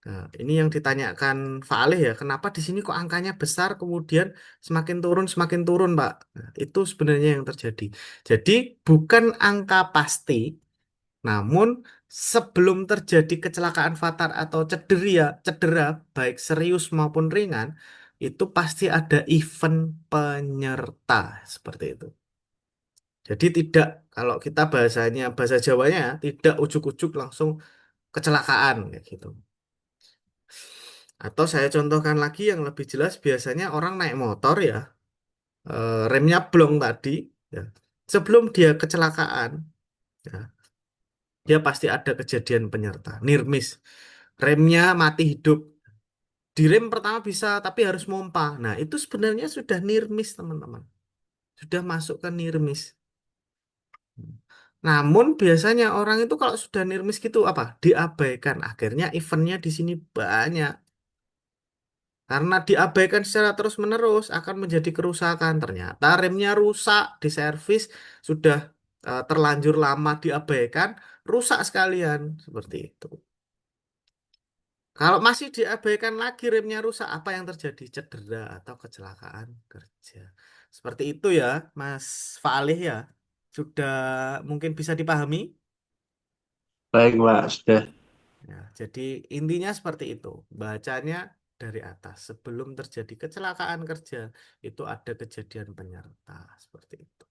Nah, ini yang ditanyakan Faalih ya, kenapa di sini kok angkanya besar kemudian semakin turun, Pak? Nah, itu sebenarnya yang terjadi. Jadi bukan angka pasti, namun sebelum terjadi kecelakaan fatal atau cedera baik serius maupun ringan, itu pasti ada event penyerta seperti itu. Jadi tidak, kalau kita bahasanya bahasa Jawanya tidak ujuk-ujuk langsung kecelakaan kayak gitu. Atau saya contohkan lagi yang lebih jelas, biasanya orang naik motor ya, remnya blong tadi ya. Sebelum dia kecelakaan ya, dia pasti ada kejadian penyerta, near miss. Remnya mati hidup. Direm pertama bisa, tapi harus mompa. Nah, itu sebenarnya sudah near miss, teman-teman. Sudah masuk ke near miss. Namun biasanya orang itu kalau sudah near miss gitu apa? Diabaikan. Akhirnya eventnya di sini banyak. Karena diabaikan secara terus-menerus akan menjadi kerusakan. Ternyata remnya rusak di servis, sudah terlanjur lama diabaikan, rusak sekalian. Seperti itu. Kalau masih diabaikan lagi remnya rusak, apa yang terjadi? Cedera atau kecelakaan kerja. Seperti itu ya, Mas Faalih ya. Sudah mungkin bisa dipahami? Baik, Pak, sudah. Ya, jadi intinya seperti itu. Bacanya dari atas. Sebelum terjadi kecelakaan kerja, itu ada kejadian penyerta. Seperti itu.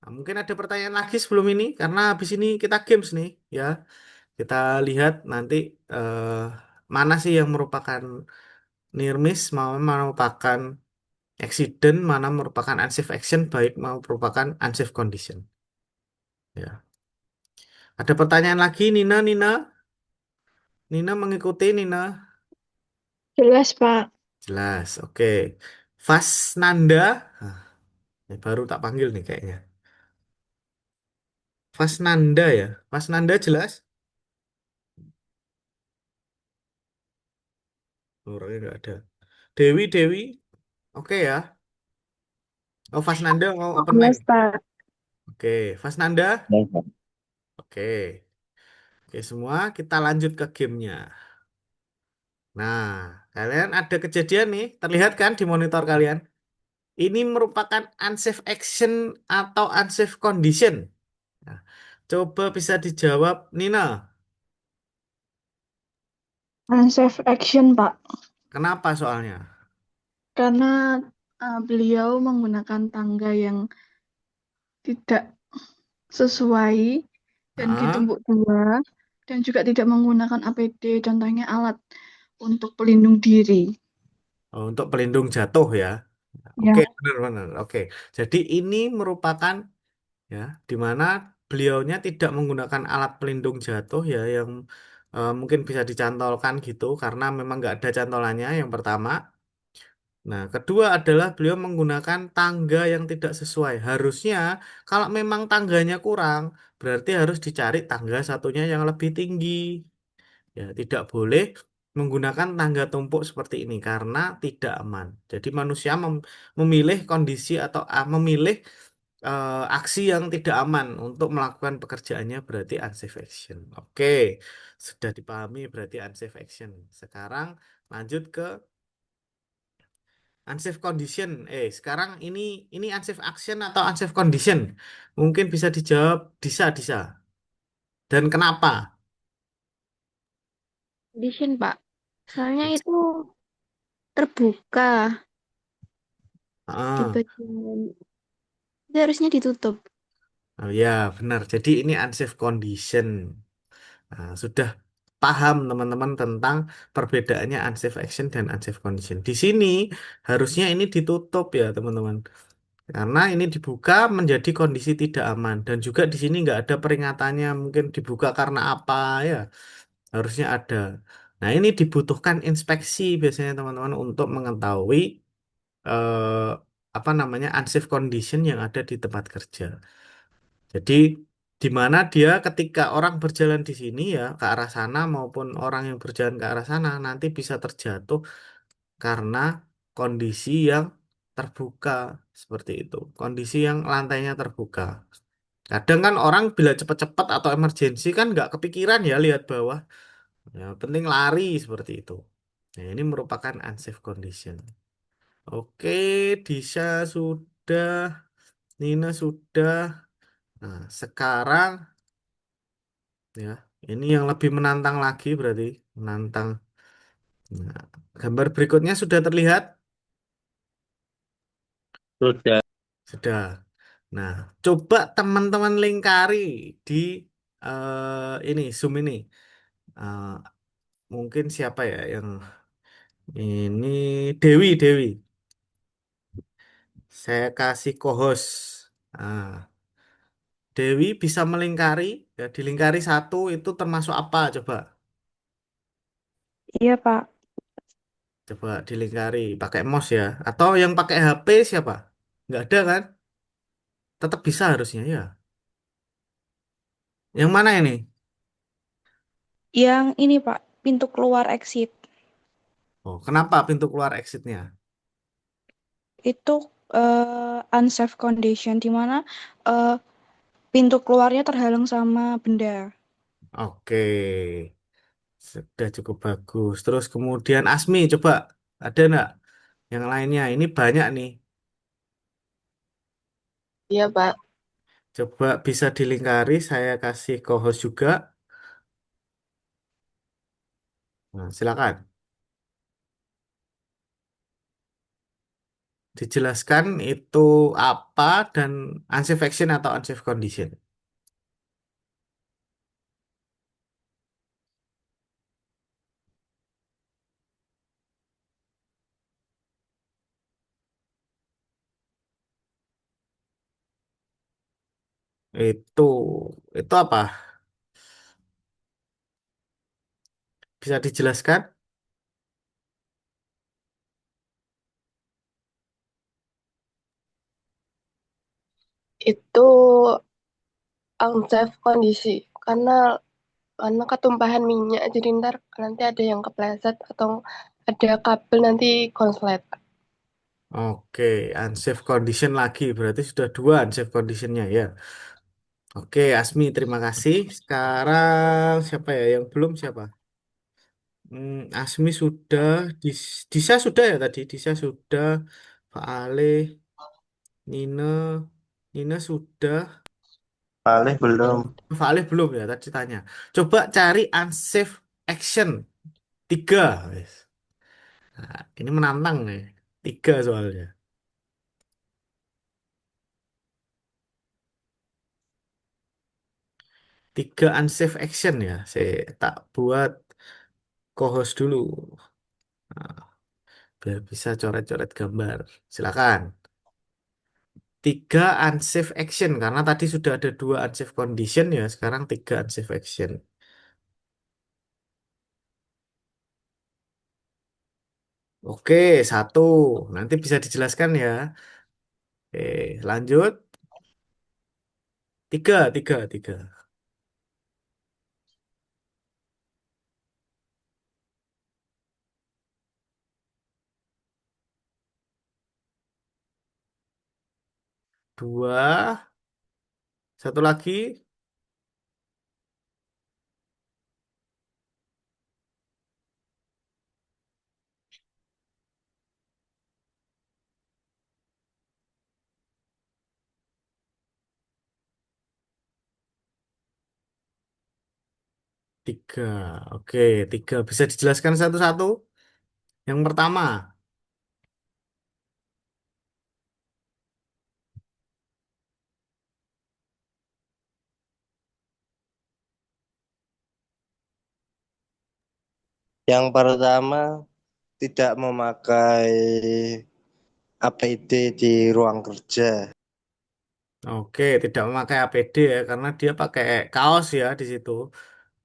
Nah, mungkin ada pertanyaan lagi sebelum ini, karena habis ini kita games nih, ya. Kita lihat nanti eh, mana sih yang merupakan near miss, mana merupakan accident, mana merupakan unsafe action, baik mau merupakan unsafe condition. Ya. Ada pertanyaan lagi, Nina, Nina, Nina mengikuti Nina. Jelas, Pak. Jelas, oke. Fasnanda, ah, ini baru tak panggil nih kayaknya. Fasnanda ya, Fasnanda jelas. Orangnya nggak ada. Dewi, Dewi. Oke ya. Oh, Fasnanda mau open mic. Yes, Pak. Oke, Fasnanda. Ya, Pak. Oke. Oke, semua kita lanjut ke gamenya. Nah, kalian ada kejadian nih, terlihat kan di monitor kalian? Ini merupakan unsafe action atau unsafe condition. Nah, coba bisa dijawab, Nina. Unsafe action, Pak. Kenapa soalnya? Karena beliau menggunakan tangga yang tidak sesuai dan Ah, ditumpuk dua, dan juga tidak menggunakan APD, contohnya alat untuk pelindung diri. oh, untuk pelindung jatuh ya. Oke, Ya, benar-benar. Oke, jadi ini merupakan ya, di mana beliaunya tidak menggunakan alat pelindung jatuh ya yang mungkin bisa dicantolkan gitu karena memang nggak ada cantolannya yang pertama. Nah, kedua adalah beliau menggunakan tangga yang tidak sesuai. Harusnya kalau memang tangganya kurang, berarti harus dicari tangga satunya yang lebih tinggi. Ya, tidak boleh menggunakan tangga tumpuk seperti ini karena tidak aman. Jadi manusia memilih kondisi atau memilih aksi yang tidak aman untuk melakukan pekerjaannya berarti unsafe action. Oke, sudah dipahami berarti unsafe action. Sekarang lanjut ke unsafe condition. Sekarang ini unsafe action atau unsafe condition? Mungkin bisa dijawab Disa, Disa. Dan kenapa? Condition, Pak. Soalnya itu terbuka di Ah, bagian itu harusnya ditutup. oh ya, benar. Jadi ini unsafe condition. Nah, sudah paham teman-teman tentang perbedaannya unsafe action dan unsafe condition. Di sini harusnya ini ditutup ya teman-teman. Karena ini dibuka menjadi kondisi tidak aman dan juga di sini nggak ada peringatannya mungkin dibuka karena apa ya harusnya ada. Nah ini dibutuhkan inspeksi biasanya teman-teman untuk mengetahui eh, apa namanya unsafe condition yang ada di tempat kerja. Jadi di mana dia ketika orang berjalan di sini ya ke arah sana maupun orang yang berjalan ke arah sana nanti bisa terjatuh karena kondisi yang terbuka seperti itu. Kondisi yang lantainya terbuka. Kadang kan orang bila cepat-cepat atau emergensi kan nggak kepikiran ya lihat bawah. Ya, penting lari seperti itu. Nah, ini merupakan unsafe condition. Oke, Disha sudah, Nina sudah. Nah, sekarang ya, ini yang lebih menantang lagi berarti menantang. Nah, gambar berikutnya sudah terlihat? Sudah. Sudah. Nah, coba teman-teman lingkari di ini Zoom ini. Eh, mungkin siapa ya yang ini Dewi, Dewi. Saya kasih co-host. Nah, Dewi bisa melingkari, ya dilingkari satu itu termasuk apa? Coba, iya, Pak. coba dilingkari pakai mouse ya. Atau yang pakai HP siapa? Nggak ada kan? Tetap bisa harusnya ya. Yang mana ini? Yang ini, Pak, pintu keluar exit. Oh, kenapa pintu keluar exitnya? Itu unsafe condition di mana eh, pintu keluarnya terhalang sama benda. Oke. Sudah cukup bagus. Terus kemudian Asmi, coba ada nggak yang lainnya? Ini banyak nih. Iya, Pak. Coba bisa dilingkari. Saya kasih co-host juga. Nah, silakan. Dijelaskan itu apa dan unsafe action atau unsafe condition. Itu itu apa? Bisa dijelaskan? Itu unsafe kondisi karena ketumpahan minyak jadi ntar nanti ada yang kepleset atau ada kabel nanti konslet. Oke, unsafe condition lagi. Berarti sudah dua unsafe conditionnya ya. Oke, Asmi, terima kasih. Sekarang siapa ya? Yang belum siapa? Asmi sudah, Disa sudah ya tadi. Disa sudah, Pak Ale, Nina, Nina sudah. Paling belum. Pak Ale belum ya tadi tanya. Coba cari unsafe action. Tiga. Wes. Nah, ini menantang nih. Tiga soalnya. Tiga unsafe action ya. Saya tak buat co-host dulu. Nah, biar bisa coret-coret gambar. Silakan. Tiga unsafe action. Karena tadi sudah ada dua unsafe condition ya. Sekarang tiga unsafe action. Oke, satu. Nanti bisa dijelaskan ya. Oke, lanjut. Tiga, tiga, tiga. Dua. Satu lagi. Tiga. Oke, tiga. Bisa dijelaskan satu-satu? Yang pertama. Yang pertama, tidak memakai APD di ruang kerja. Oke, tidak memakai APD ya, karena dia pakai kaos ya di situ.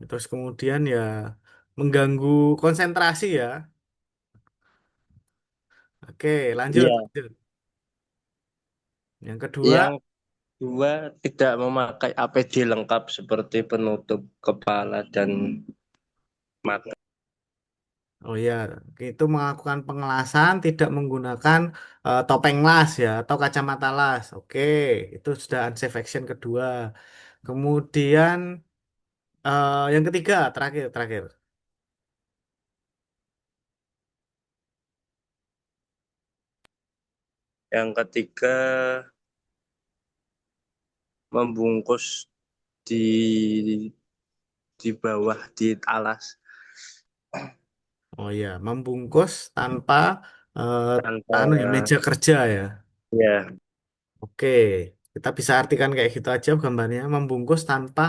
Terus kemudian ya mengganggu konsentrasi ya. Oke, lanjut, Iya. lanjut. Yang kedua, Yang dua, tidak memakai APD lengkap seperti penutup kepala dan mata. oh ya, itu melakukan pengelasan tidak menggunakan topeng las ya atau kacamata las. Oke, itu sudah unsafe action kedua. Kemudian yang ketiga, terakhir, terakhir. Yang ketiga, membungkus di bawah di alas Oh ya, membungkus tanpa eh, tanpa anu ya, meja kerja ya. ya Oke, kita bisa artikan kayak gitu aja gambarnya, membungkus tanpa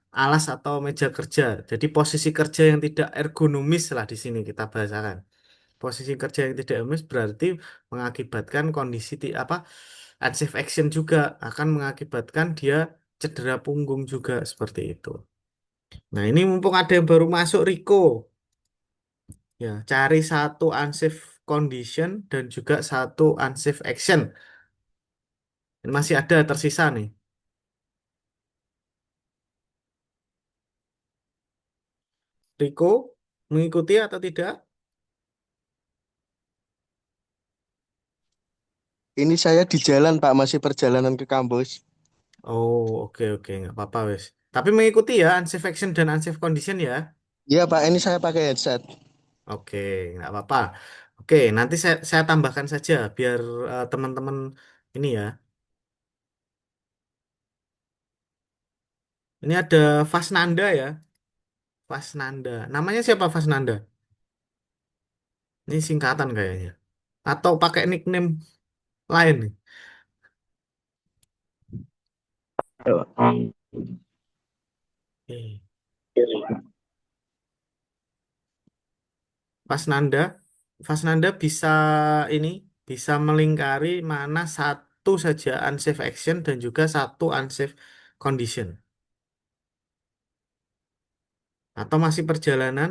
alas atau meja kerja. Jadi posisi kerja yang tidak ergonomis lah di sini kita bahasakan. Posisi kerja yang tidak ergonomis berarti mengakibatkan kondisi apa unsafe action juga akan mengakibatkan dia cedera punggung juga seperti itu. Nah, ini mumpung ada yang baru masuk Riko, ya cari satu unsafe condition dan juga satu unsafe action. Ini masih ada tersisa nih. Riko mengikuti atau tidak? Ini saya di jalan, Pak, masih perjalanan ke kampus. Oh, oke oke nggak apa-apa wes. Tapi mengikuti ya unsafe action dan unsafe condition ya. Iya, Pak, ini saya pakai headset. Oke, nggak apa-apa. Oke, nanti saya tambahkan saja biar teman-teman ini ya. Ini ada Fasnanda ya, Fasnanda. Namanya siapa Fasnanda? Ini singkatan kayaknya. Atau pakai nickname lain nih. Eh, Fasnanda, Fasnanda bisa ini bisa melingkari mana satu saja unsafe action dan juga satu unsafe condition. Atau masih perjalanan?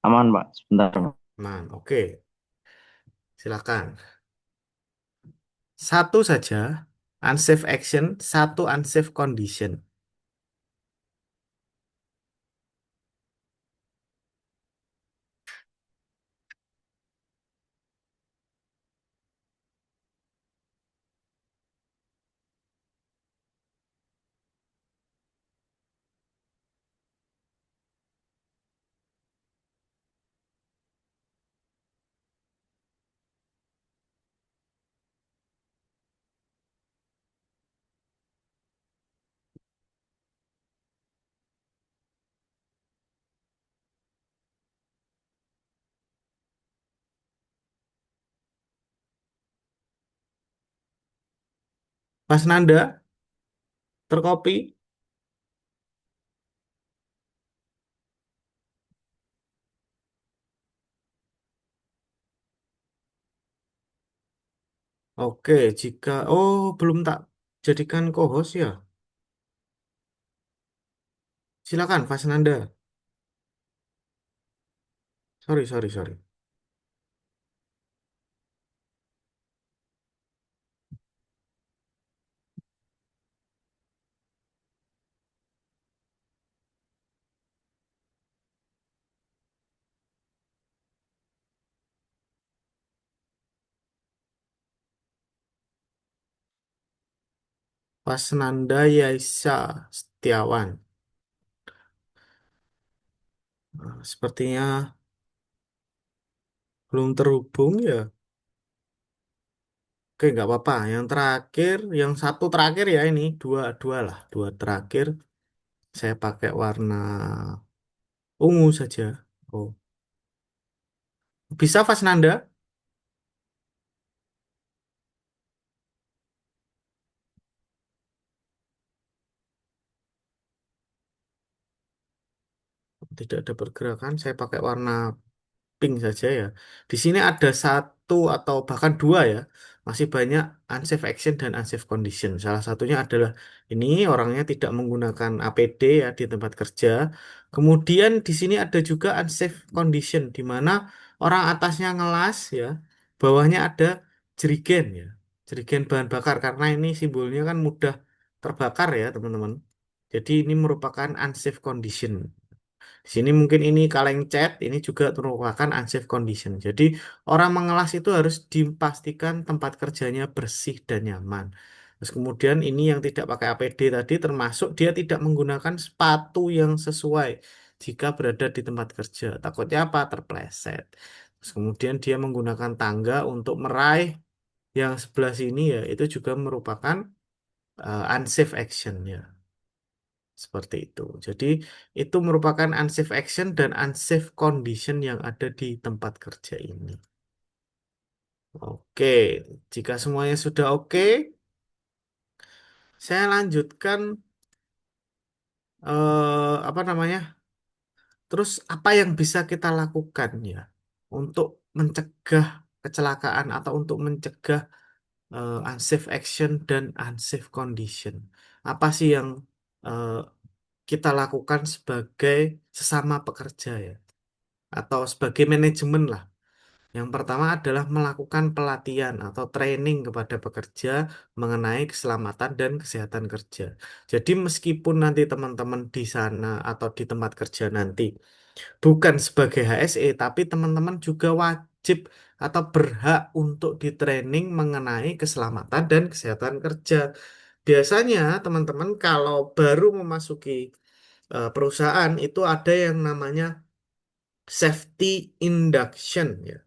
Aman, Pak. Sebentar, Pak. Man, oke. Silakan. Satu saja unsafe action, satu unsafe condition. Mas Nanda, terkopi? Oke, jika belum tak jadikan co-host ya. Silakan, Mas Nanda. Sorry, sorry, sorry. Mas Nanda Yaisa Setiawan. Sepertinya belum terhubung ya. Oke, nggak apa-apa. Yang terakhir, yang satu terakhir ya ini, dua, dua lah, dua terakhir. Saya pakai warna ungu saja. Oh, bisa Mas Nanda? Tidak ada pergerakan. Saya pakai warna pink saja ya. Di sini ada satu atau bahkan dua ya. Masih banyak unsafe action dan unsafe condition. Salah satunya adalah ini orangnya tidak menggunakan APD ya di tempat kerja. Kemudian di sini ada juga unsafe condition di mana orang atasnya ngelas ya, bawahnya ada jerigen ya. Jerigen bahan bakar karena ini simbolnya kan mudah terbakar ya, teman-teman. Jadi ini merupakan unsafe condition. Di sini mungkin ini kaleng cat, ini juga merupakan unsafe condition. Jadi orang mengelas itu harus dipastikan tempat kerjanya bersih dan nyaman. Terus kemudian ini yang tidak pakai APD tadi termasuk dia tidak menggunakan sepatu yang sesuai jika berada di tempat kerja. Takutnya apa? Terpleset. Terus kemudian dia menggunakan tangga untuk meraih yang sebelah sini ya, itu juga merupakan unsafe action ya. Seperti itu. Jadi itu merupakan unsafe action dan unsafe condition yang ada di tempat kerja ini. Oke, jika semuanya sudah oke, saya lanjutkan apa namanya? Terus apa yang bisa kita lakukan ya untuk mencegah kecelakaan atau untuk mencegah unsafe action dan unsafe condition? Apa sih yang eh, kita lakukan sebagai sesama pekerja ya? Atau sebagai manajemen lah. Yang pertama adalah melakukan pelatihan atau training kepada pekerja mengenai keselamatan dan kesehatan kerja. Jadi meskipun nanti teman-teman di sana atau di tempat kerja nanti bukan sebagai HSE, tapi teman-teman juga wajib atau berhak untuk di training mengenai keselamatan dan kesehatan kerja. Biasanya teman-teman kalau baru memasuki perusahaan itu ada yang namanya safety induction ya.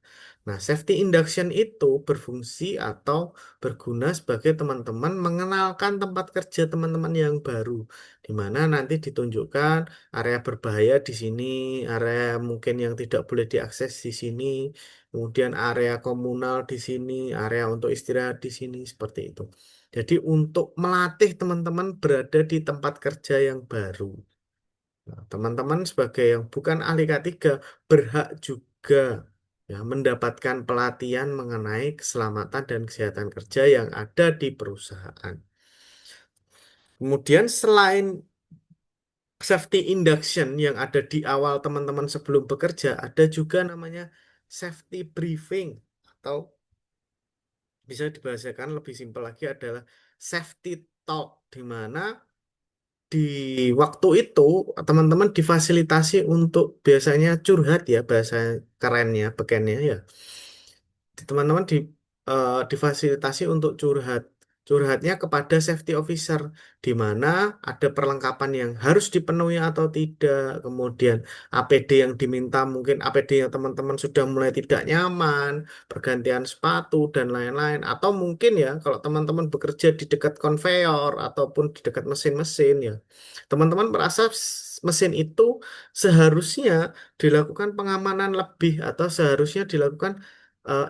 Nah, safety induction itu berfungsi atau berguna sebagai teman-teman mengenalkan tempat kerja teman-teman yang baru, di mana nanti ditunjukkan area berbahaya di sini, area mungkin yang tidak boleh diakses di sini, kemudian area komunal di sini, area untuk istirahat di sini, seperti itu. Jadi untuk melatih teman-teman berada di tempat kerja yang baru. Nah, teman-teman sebagai yang bukan ahli K3 berhak juga ya mendapatkan pelatihan mengenai keselamatan dan kesehatan kerja yang ada di perusahaan. Kemudian selain safety induction yang ada di awal teman-teman sebelum bekerja, ada juga namanya safety briefing atau bisa dibahasakan lebih simpel lagi adalah safety talk, di mana di waktu itu teman-teman difasilitasi untuk biasanya curhat ya, bahasa kerennya, bekennya ya. Teman-teman difasilitasi untuk curhat. Curhatnya kepada safety officer, di mana ada perlengkapan yang harus dipenuhi atau tidak, kemudian APD yang diminta, mungkin APD yang teman-teman sudah mulai tidak nyaman, pergantian sepatu dan lain-lain, atau mungkin ya kalau teman-teman bekerja di dekat konveyor ataupun di dekat mesin-mesin ya, teman-teman merasa mesin itu seharusnya dilakukan pengamanan lebih atau seharusnya dilakukan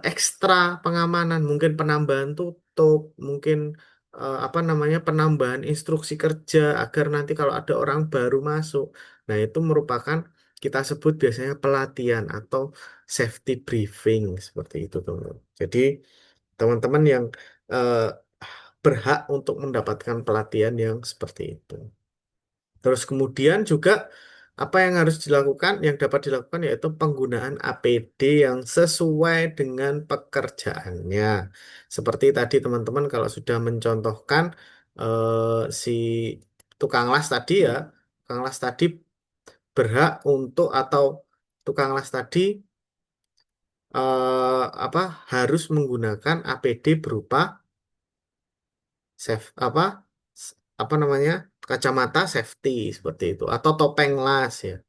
ekstra pengamanan, mungkin penambahan tutup, mungkin apa namanya penambahan instruksi kerja agar nanti kalau ada orang baru masuk. Nah, itu merupakan kita sebut biasanya pelatihan atau safety briefing seperti itu, teman. Jadi, teman-teman yang eh, berhak untuk mendapatkan pelatihan yang seperti itu. Terus kemudian juga apa yang harus dilakukan, yang dapat dilakukan yaitu penggunaan APD yang sesuai dengan pekerjaannya. Seperti tadi teman-teman kalau sudah mencontohkan si tukang las tadi ya, tukang las tadi berhak untuk atau tukang las tadi apa harus menggunakan APD berupa safe apa namanya kacamata safety seperti itu atau topeng las ya.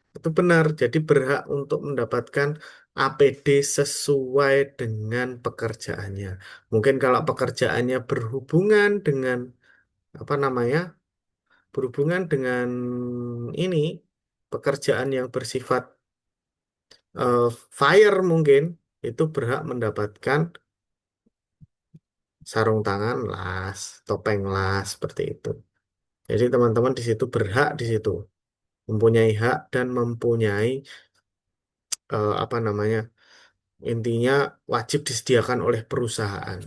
Itu benar, jadi berhak untuk mendapatkan APD sesuai dengan pekerjaannya. Mungkin kalau pekerjaannya berhubungan dengan apa namanya? Berhubungan dengan ini pekerjaan yang bersifat fire mungkin itu berhak mendapatkan sarung tangan las, topeng las seperti itu. Jadi teman-teman di situ berhak di situ mempunyai hak dan mempunyai apa namanya? Intinya wajib disediakan oleh perusahaan.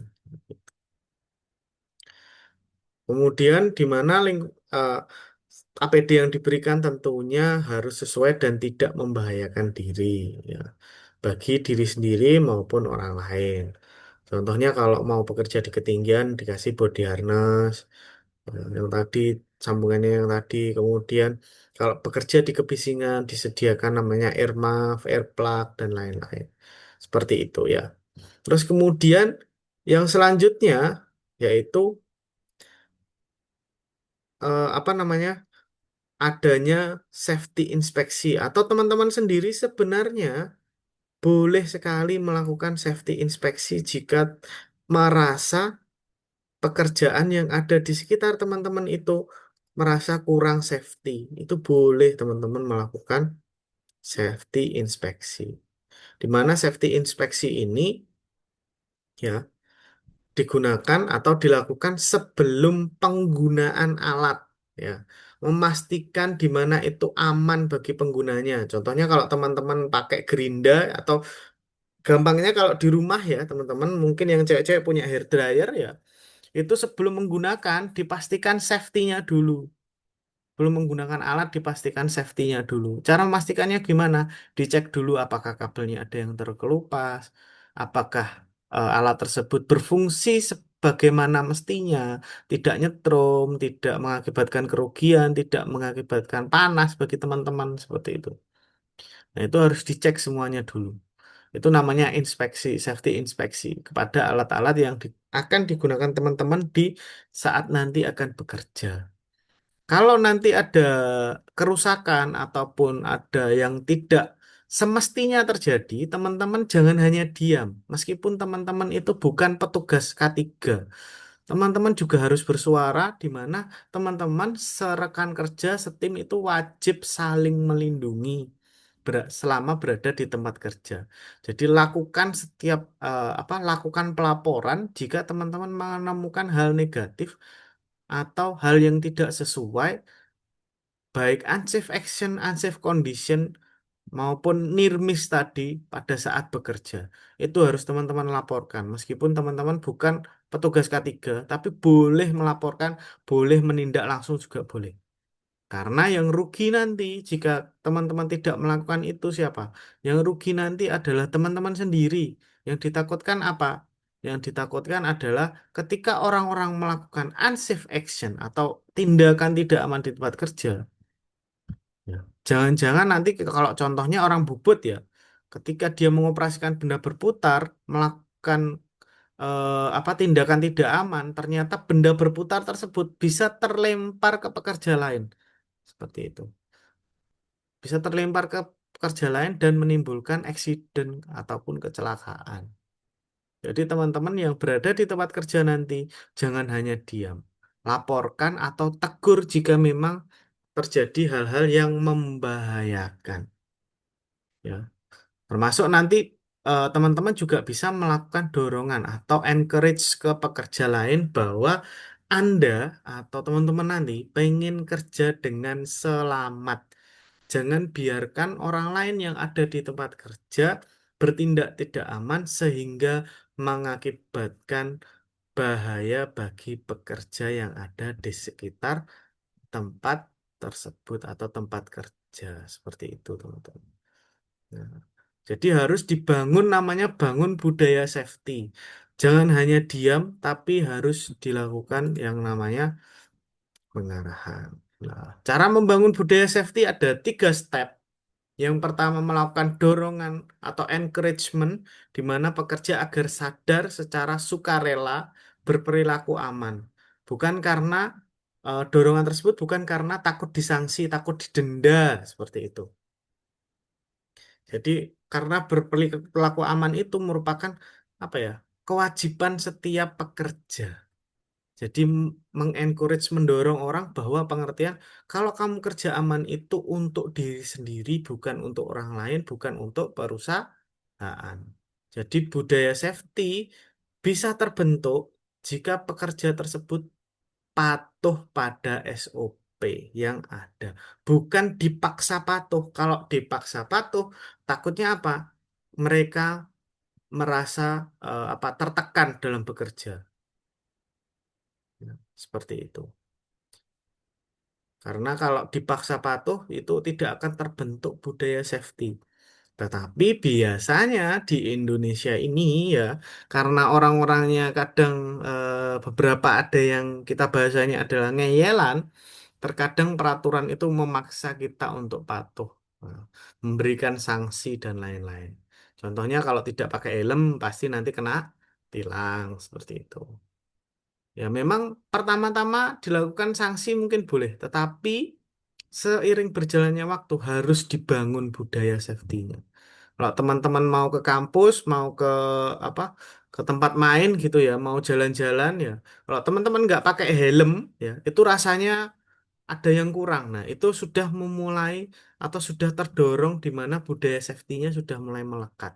Kemudian di mana APD yang diberikan tentunya harus sesuai dan tidak membahayakan diri ya, bagi diri sendiri maupun orang lain. Contohnya kalau mau bekerja di ketinggian dikasih body harness, yang tadi sambungannya yang tadi. Kemudian kalau bekerja di kebisingan disediakan namanya air muff, air plug dan lain-lain. Seperti itu ya. Terus kemudian yang selanjutnya yaitu apa namanya adanya safety inspeksi atau teman-teman sendiri sebenarnya boleh sekali melakukan safety inspeksi jika merasa pekerjaan yang ada di sekitar teman-teman itu merasa kurang safety. Itu boleh teman-teman melakukan safety inspeksi. Di mana safety inspeksi ini ya digunakan atau dilakukan sebelum penggunaan alat ya, memastikan di mana itu aman bagi penggunanya. Contohnya kalau teman-teman pakai gerinda atau gampangnya kalau di rumah ya teman-teman mungkin yang cewek-cewek punya hair dryer ya, itu sebelum menggunakan dipastikan safety-nya dulu. Belum menggunakan alat dipastikan safety-nya dulu. Cara memastikannya gimana? Dicek dulu apakah kabelnya ada yang terkelupas, apakah alat tersebut berfungsi sebagaimana mestinya, tidak nyetrum, tidak mengakibatkan kerugian, tidak mengakibatkan panas bagi teman-teman seperti itu. Nah, itu harus dicek semuanya dulu. Itu namanya inspeksi, safety inspeksi kepada alat-alat yang akan digunakan teman-teman di saat nanti akan bekerja. Kalau nanti ada kerusakan ataupun ada yang tidak semestinya terjadi, teman-teman jangan hanya diam. Meskipun teman-teman itu bukan petugas K3, teman-teman juga harus bersuara di mana teman-teman serekan kerja, setim itu wajib saling melindungi selama berada di tempat kerja. Jadi lakukan lakukan pelaporan jika teman-teman menemukan hal negatif atau hal yang tidak sesuai, baik unsafe action, unsafe condition, maupun near miss tadi pada saat bekerja. Itu harus teman-teman laporkan. Meskipun teman-teman bukan petugas K3, tapi boleh melaporkan, boleh menindak langsung juga boleh. Karena yang rugi nanti jika teman-teman tidak melakukan itu siapa? Yang rugi nanti adalah teman-teman sendiri. Yang ditakutkan apa? Yang ditakutkan adalah ketika orang-orang melakukan unsafe action atau tindakan tidak aman di tempat kerja. Ya. Jangan-jangan nanti kalau contohnya orang bubut ya, ketika dia mengoperasikan benda berputar, melakukan apa tindakan tidak aman, ternyata benda berputar tersebut bisa terlempar ke pekerja lain. Seperti itu. Bisa terlempar ke pekerja lain dan menimbulkan eksiden ataupun kecelakaan. Jadi teman-teman yang berada di tempat kerja nanti jangan hanya diam. Laporkan atau tegur jika memang terjadi hal-hal yang membahayakan. Ya, termasuk nanti teman-teman juga bisa melakukan dorongan atau encourage ke pekerja lain bahwa Anda atau teman-teman nanti pengen kerja dengan selamat. Jangan biarkan orang lain yang ada di tempat kerja bertindak tidak aman sehingga mengakibatkan bahaya bagi pekerja yang ada di sekitar tempat tersebut atau tempat kerja. Seperti itu, teman-teman. Nah, jadi harus dibangun namanya bangun budaya safety. Jangan hanya diam, tapi harus dilakukan yang namanya pengarahan. Nah, cara membangun budaya safety ada 3 step. Yang pertama melakukan dorongan atau encouragement, di mana pekerja agar sadar secara sukarela berperilaku aman. Bukan karena dorongan tersebut bukan karena takut disanksi, takut didenda, seperti itu. Jadi karena berperilaku aman itu merupakan apa ya, kewajiban setiap pekerja. Jadi mengencourage, mendorong orang bahwa pengertian kalau kamu kerja aman itu untuk diri sendiri, bukan untuk orang lain, bukan untuk perusahaan. Jadi budaya safety bisa terbentuk jika pekerja tersebut patuh pada SOP yang ada, bukan dipaksa patuh. Kalau dipaksa patuh, takutnya apa? Mereka merasa apa tertekan dalam bekerja. Ya, seperti itu. Karena kalau dipaksa patuh itu tidak akan terbentuk budaya safety. Tetapi biasanya di Indonesia ini ya, karena orang-orangnya kadang beberapa ada yang kita bahasanya adalah ngeyelan, terkadang peraturan itu memaksa kita untuk patuh, Nah, memberikan sanksi dan lain-lain. Contohnya kalau tidak pakai helm pasti nanti kena tilang seperti itu. Ya, memang pertama-tama dilakukan sanksi mungkin boleh, tetapi seiring berjalannya waktu harus dibangun budaya safety-nya. Kalau teman-teman mau ke kampus, mau ke apa, ke tempat main gitu ya, mau jalan-jalan ya. Kalau teman-teman nggak pakai helm ya, itu rasanya ada yang kurang. Nah, itu sudah memulai atau sudah terdorong di mana budaya safety-nya sudah mulai melekat.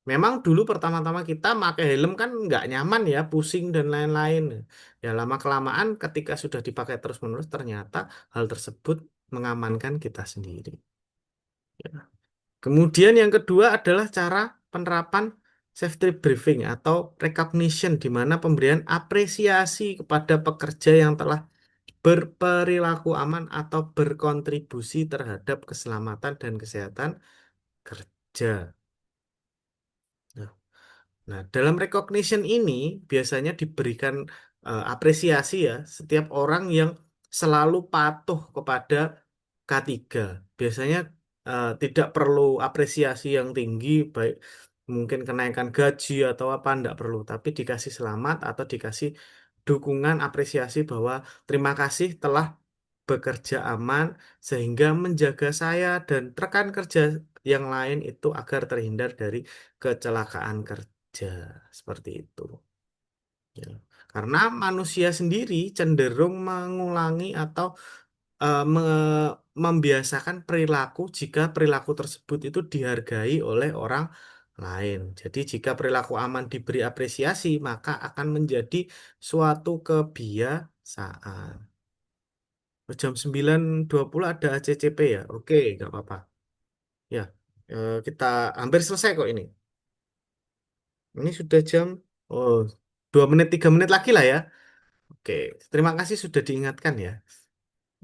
Memang dulu pertama-tama kita pakai helm kan nggak nyaman ya, pusing dan lain-lain. Ya lama-kelamaan ketika sudah dipakai terus-menerus ternyata hal tersebut mengamankan kita sendiri. Ya. Kemudian yang kedua adalah cara penerapan safety briefing atau recognition di mana pemberian apresiasi kepada pekerja yang telah berperilaku aman atau berkontribusi terhadap keselamatan dan kesehatan kerja. Nah, Nah, dalam recognition ini biasanya diberikan apresiasi ya setiap orang yang selalu patuh kepada K3. Biasanya tidak perlu apresiasi yang tinggi, baik mungkin kenaikan gaji atau apa, enggak perlu, tapi dikasih selamat atau dikasih dukungan apresiasi bahwa terima kasih telah bekerja aman sehingga menjaga saya dan rekan kerja yang lain itu agar terhindar dari kecelakaan kerja seperti itu. Ya. Karena manusia sendiri cenderung mengulangi atau membiasakan perilaku jika perilaku tersebut itu dihargai oleh orang lain. Jadi jika perilaku aman diberi apresiasi, maka akan menjadi suatu kebiasaan. Jam 9.20 ada ACCP ya? Oke, nggak apa-apa. Ya, kita hampir selesai kok ini. Ini sudah jam, oh, 2 menit, 3 menit lagi lah ya. Oke, terima kasih sudah diingatkan ya.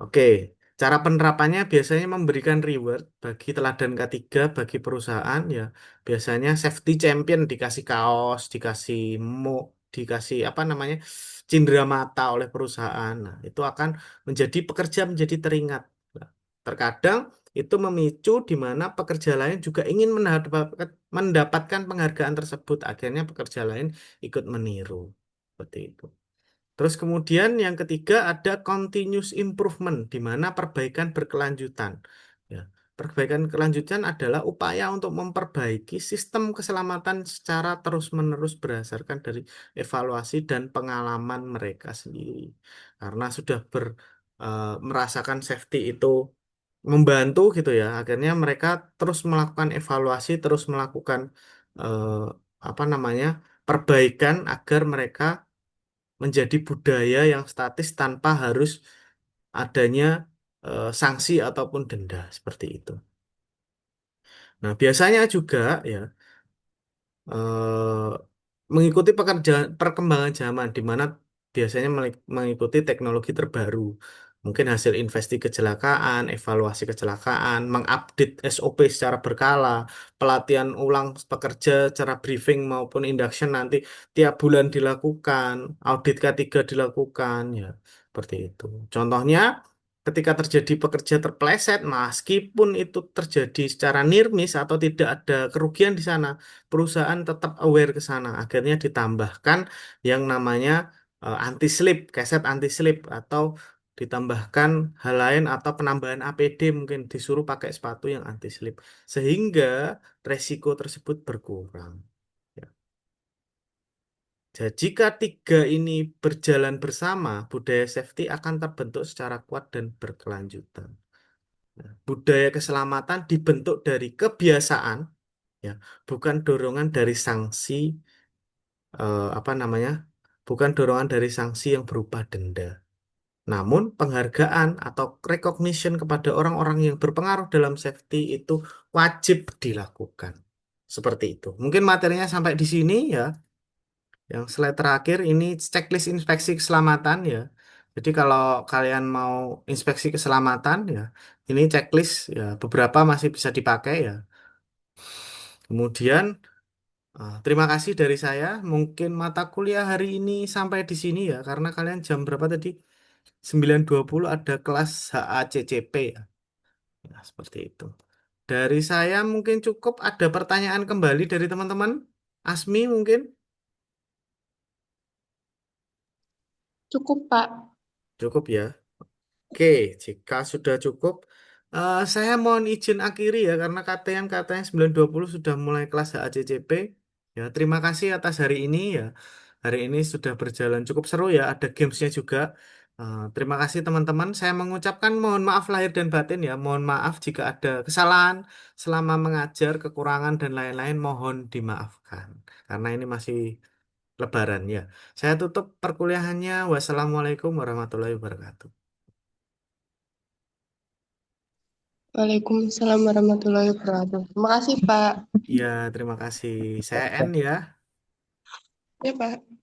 Oke, Cara penerapannya biasanya memberikan reward bagi teladan ketiga bagi perusahaan ya. Biasanya safety champion dikasih kaos, dikasih dikasih apa namanya? Cindera mata oleh perusahaan. Nah, itu akan menjadi pekerja menjadi teringat. Nah, terkadang itu memicu di mana pekerja lain juga ingin mendapatkan penghargaan tersebut. Akhirnya pekerja lain ikut meniru. Seperti itu. Terus kemudian yang ketiga ada continuous improvement, di mana perbaikan berkelanjutan. Ya, perbaikan kelanjutan adalah upaya untuk memperbaiki sistem keselamatan secara terus-menerus berdasarkan dari evaluasi dan pengalaman mereka sendiri. Karena sudah merasakan safety itu membantu gitu ya, akhirnya mereka terus melakukan evaluasi, terus melakukan eh, apa namanya perbaikan agar mereka menjadi budaya yang statis tanpa harus adanya sanksi ataupun denda seperti itu. Nah, biasanya juga ya eh, mengikuti perkembangan zaman di mana biasanya mengikuti teknologi terbaru. Mungkin hasil kecelakaan, evaluasi kecelakaan, mengupdate SOP secara berkala, pelatihan ulang pekerja secara briefing maupun induction nanti tiap bulan dilakukan, audit K3 dilakukan, ya seperti itu. Contohnya, ketika terjadi pekerja terpeleset, meskipun itu terjadi secara nirmis atau tidak ada kerugian di sana, perusahaan tetap aware ke sana. Akhirnya ditambahkan yang namanya anti-slip, keset anti-slip atau ditambahkan hal lain atau penambahan APD mungkin disuruh pakai sepatu yang anti-slip sehingga resiko tersebut berkurang. Ya. Jadi jika tiga ini berjalan bersama, budaya safety akan terbentuk secara kuat dan berkelanjutan. Nah, budaya keselamatan dibentuk dari kebiasaan, ya, bukan dorongan dari sanksi apa namanya? Bukan dorongan dari sanksi yang berupa denda. Namun penghargaan atau recognition kepada orang-orang yang berpengaruh dalam safety itu wajib dilakukan. Seperti itu. Mungkin materinya sampai di sini ya. Yang slide terakhir ini checklist inspeksi keselamatan ya. Jadi kalau kalian mau inspeksi keselamatan ya, ini checklist ya beberapa masih bisa dipakai ya. Kemudian terima kasih dari saya. Mungkin mata kuliah hari ini sampai di sini ya, karena kalian jam berapa tadi? 9.20 ada kelas HACCP ya. Ya, seperti itu. Dari saya mungkin cukup. Ada pertanyaan kembali dari teman-teman? Asmi mungkin? Cukup, Pak. Cukup ya. Oke, jika sudah cukup, saya mohon izin akhiri ya, karena katanya 9.20 sudah mulai kelas HACCP. Ya, terima kasih atas hari ini ya. Hari ini sudah berjalan cukup seru ya, ada gamesnya juga. Terima kasih teman-teman. Saya mengucapkan mohon maaf lahir dan batin ya. Mohon maaf jika ada kesalahan selama mengajar, kekurangan dan lain-lain mohon dimaafkan. Karena ini masih Lebaran ya. Saya tutup perkuliahannya. Wassalamualaikum warahmatullahi wabarakatuh. Waalaikumsalam warahmatullahi wabarakatuh. Terima kasih, Pak. Ya, terima kasih. Saya N ya. Ya, Pak.